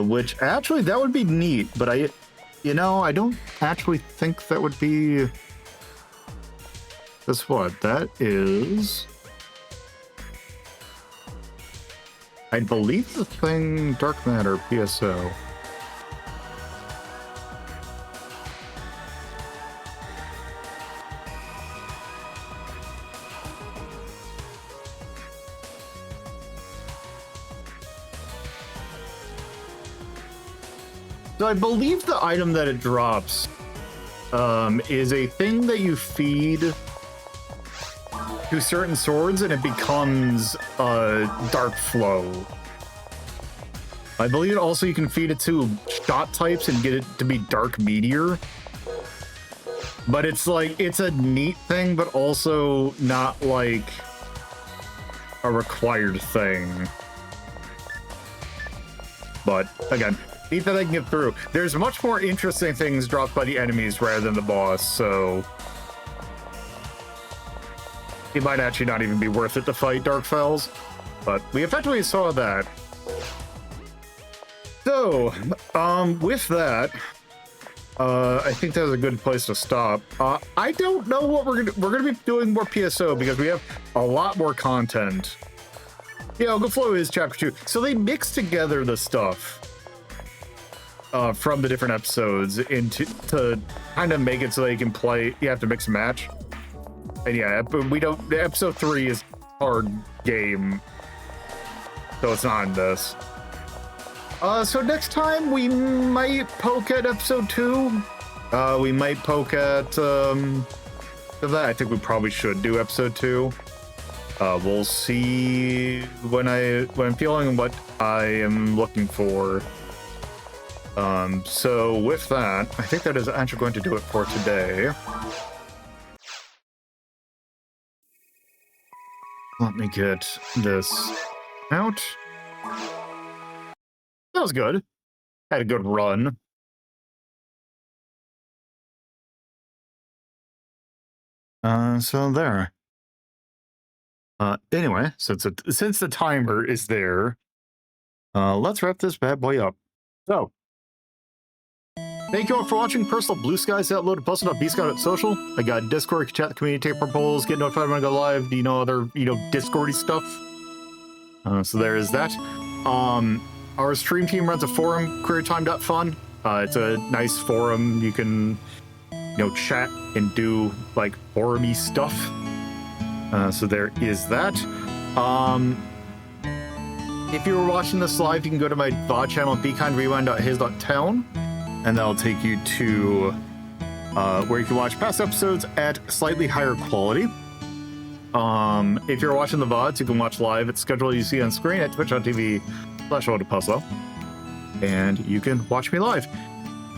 Which actually that would be neat, but I don't actually think that would be. That's what that is. I believe the thing dark matter PSO. So I believe the item that it drops is a thing that you feed to certain swords and it becomes dark flow. I believe also you can feed it to shot types and get it to be dark meteor. But it's like, it's a neat thing, but also not like a required thing. But again, neat that I can get through. There's much more interesting things dropped by the enemies rather than the boss, so it might actually not even be worth it to fight Dark Fells. But we effectively saw that. So, with that, I think that's a good place to stop. I don't know what we're gonna be doing more PSO because we have a lot more content. Yeah, Go Flow is chapter 2. So they mix together the stuff from the different episodes to kind of make it so they can play. You have to mix and match. And yeah, we don't. Episode 3 is hard game, so it's not in this. So next time we might poke at episode 2. We might poke at that. I think we probably should do episode 2. We'll see when I'm feeling what I am looking for. So with that, I think that is actually going to do it for today. Let me get this out. That was good. Had a good run. So there. Anyway, since the timer is there, let's wrap this bad boy up. So, thank you all for watching. Personal Blue Skies at Lolo De Puzlo, bscout.social. I got Discord, chat the community, take proposals, get notified when I go live. Do you know other, Discordy stuff? So there is that. Our stream team runs a forum, careertime.fun. It's a nice forum. You can, chat and do like forum-y stuff. So there is that. If you were watching this live, you can go to my VOD channel, bekindrewind.his.town, and that'll take you to where you can watch past episodes at slightly higher quality. If you're watching the VODs, you can watch live at the schedule you see on screen at twitch.tv/Lolo De Puzlo, and you can watch me live.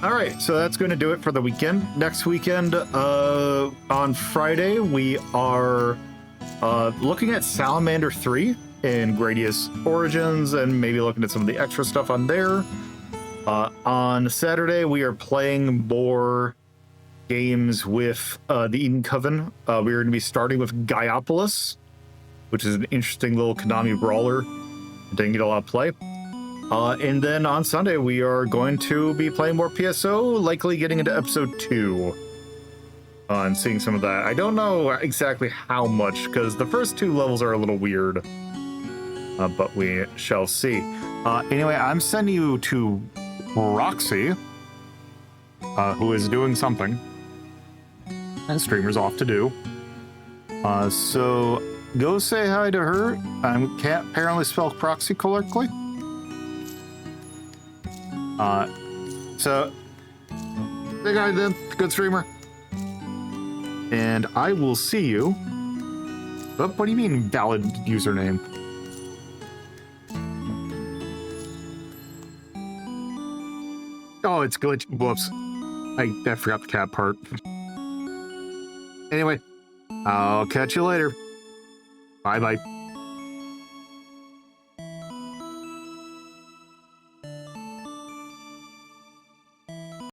All right, so that's going to do it for the weekend. Next weekend, on Friday, we are looking at Salamander 3 in Gradius Origins and maybe looking at some of the extra stuff on there. On Saturday, we are playing more games with the Eden Coven. We're going to be starting with Gaiopolis, which is an interesting little Konami brawler. Didn't get a lot of play. And then on Sunday, we are going to be playing more PSO, likely getting into episode 2 and seeing some of that. I don't know exactly how much, because the first 2 levels are a little weird, but we shall see. Anyway, I'm sending you to Roxy, who is doing something, and streamer's off to do. So go say hi to her. I can't apparently spell proxy correctly. So say hi then, good streamer. And I will see you. What do you mean valid username? Oh, it's glitch. Whoops. I forgot the cat part. Anyway, I'll catch you later. Bye-bye.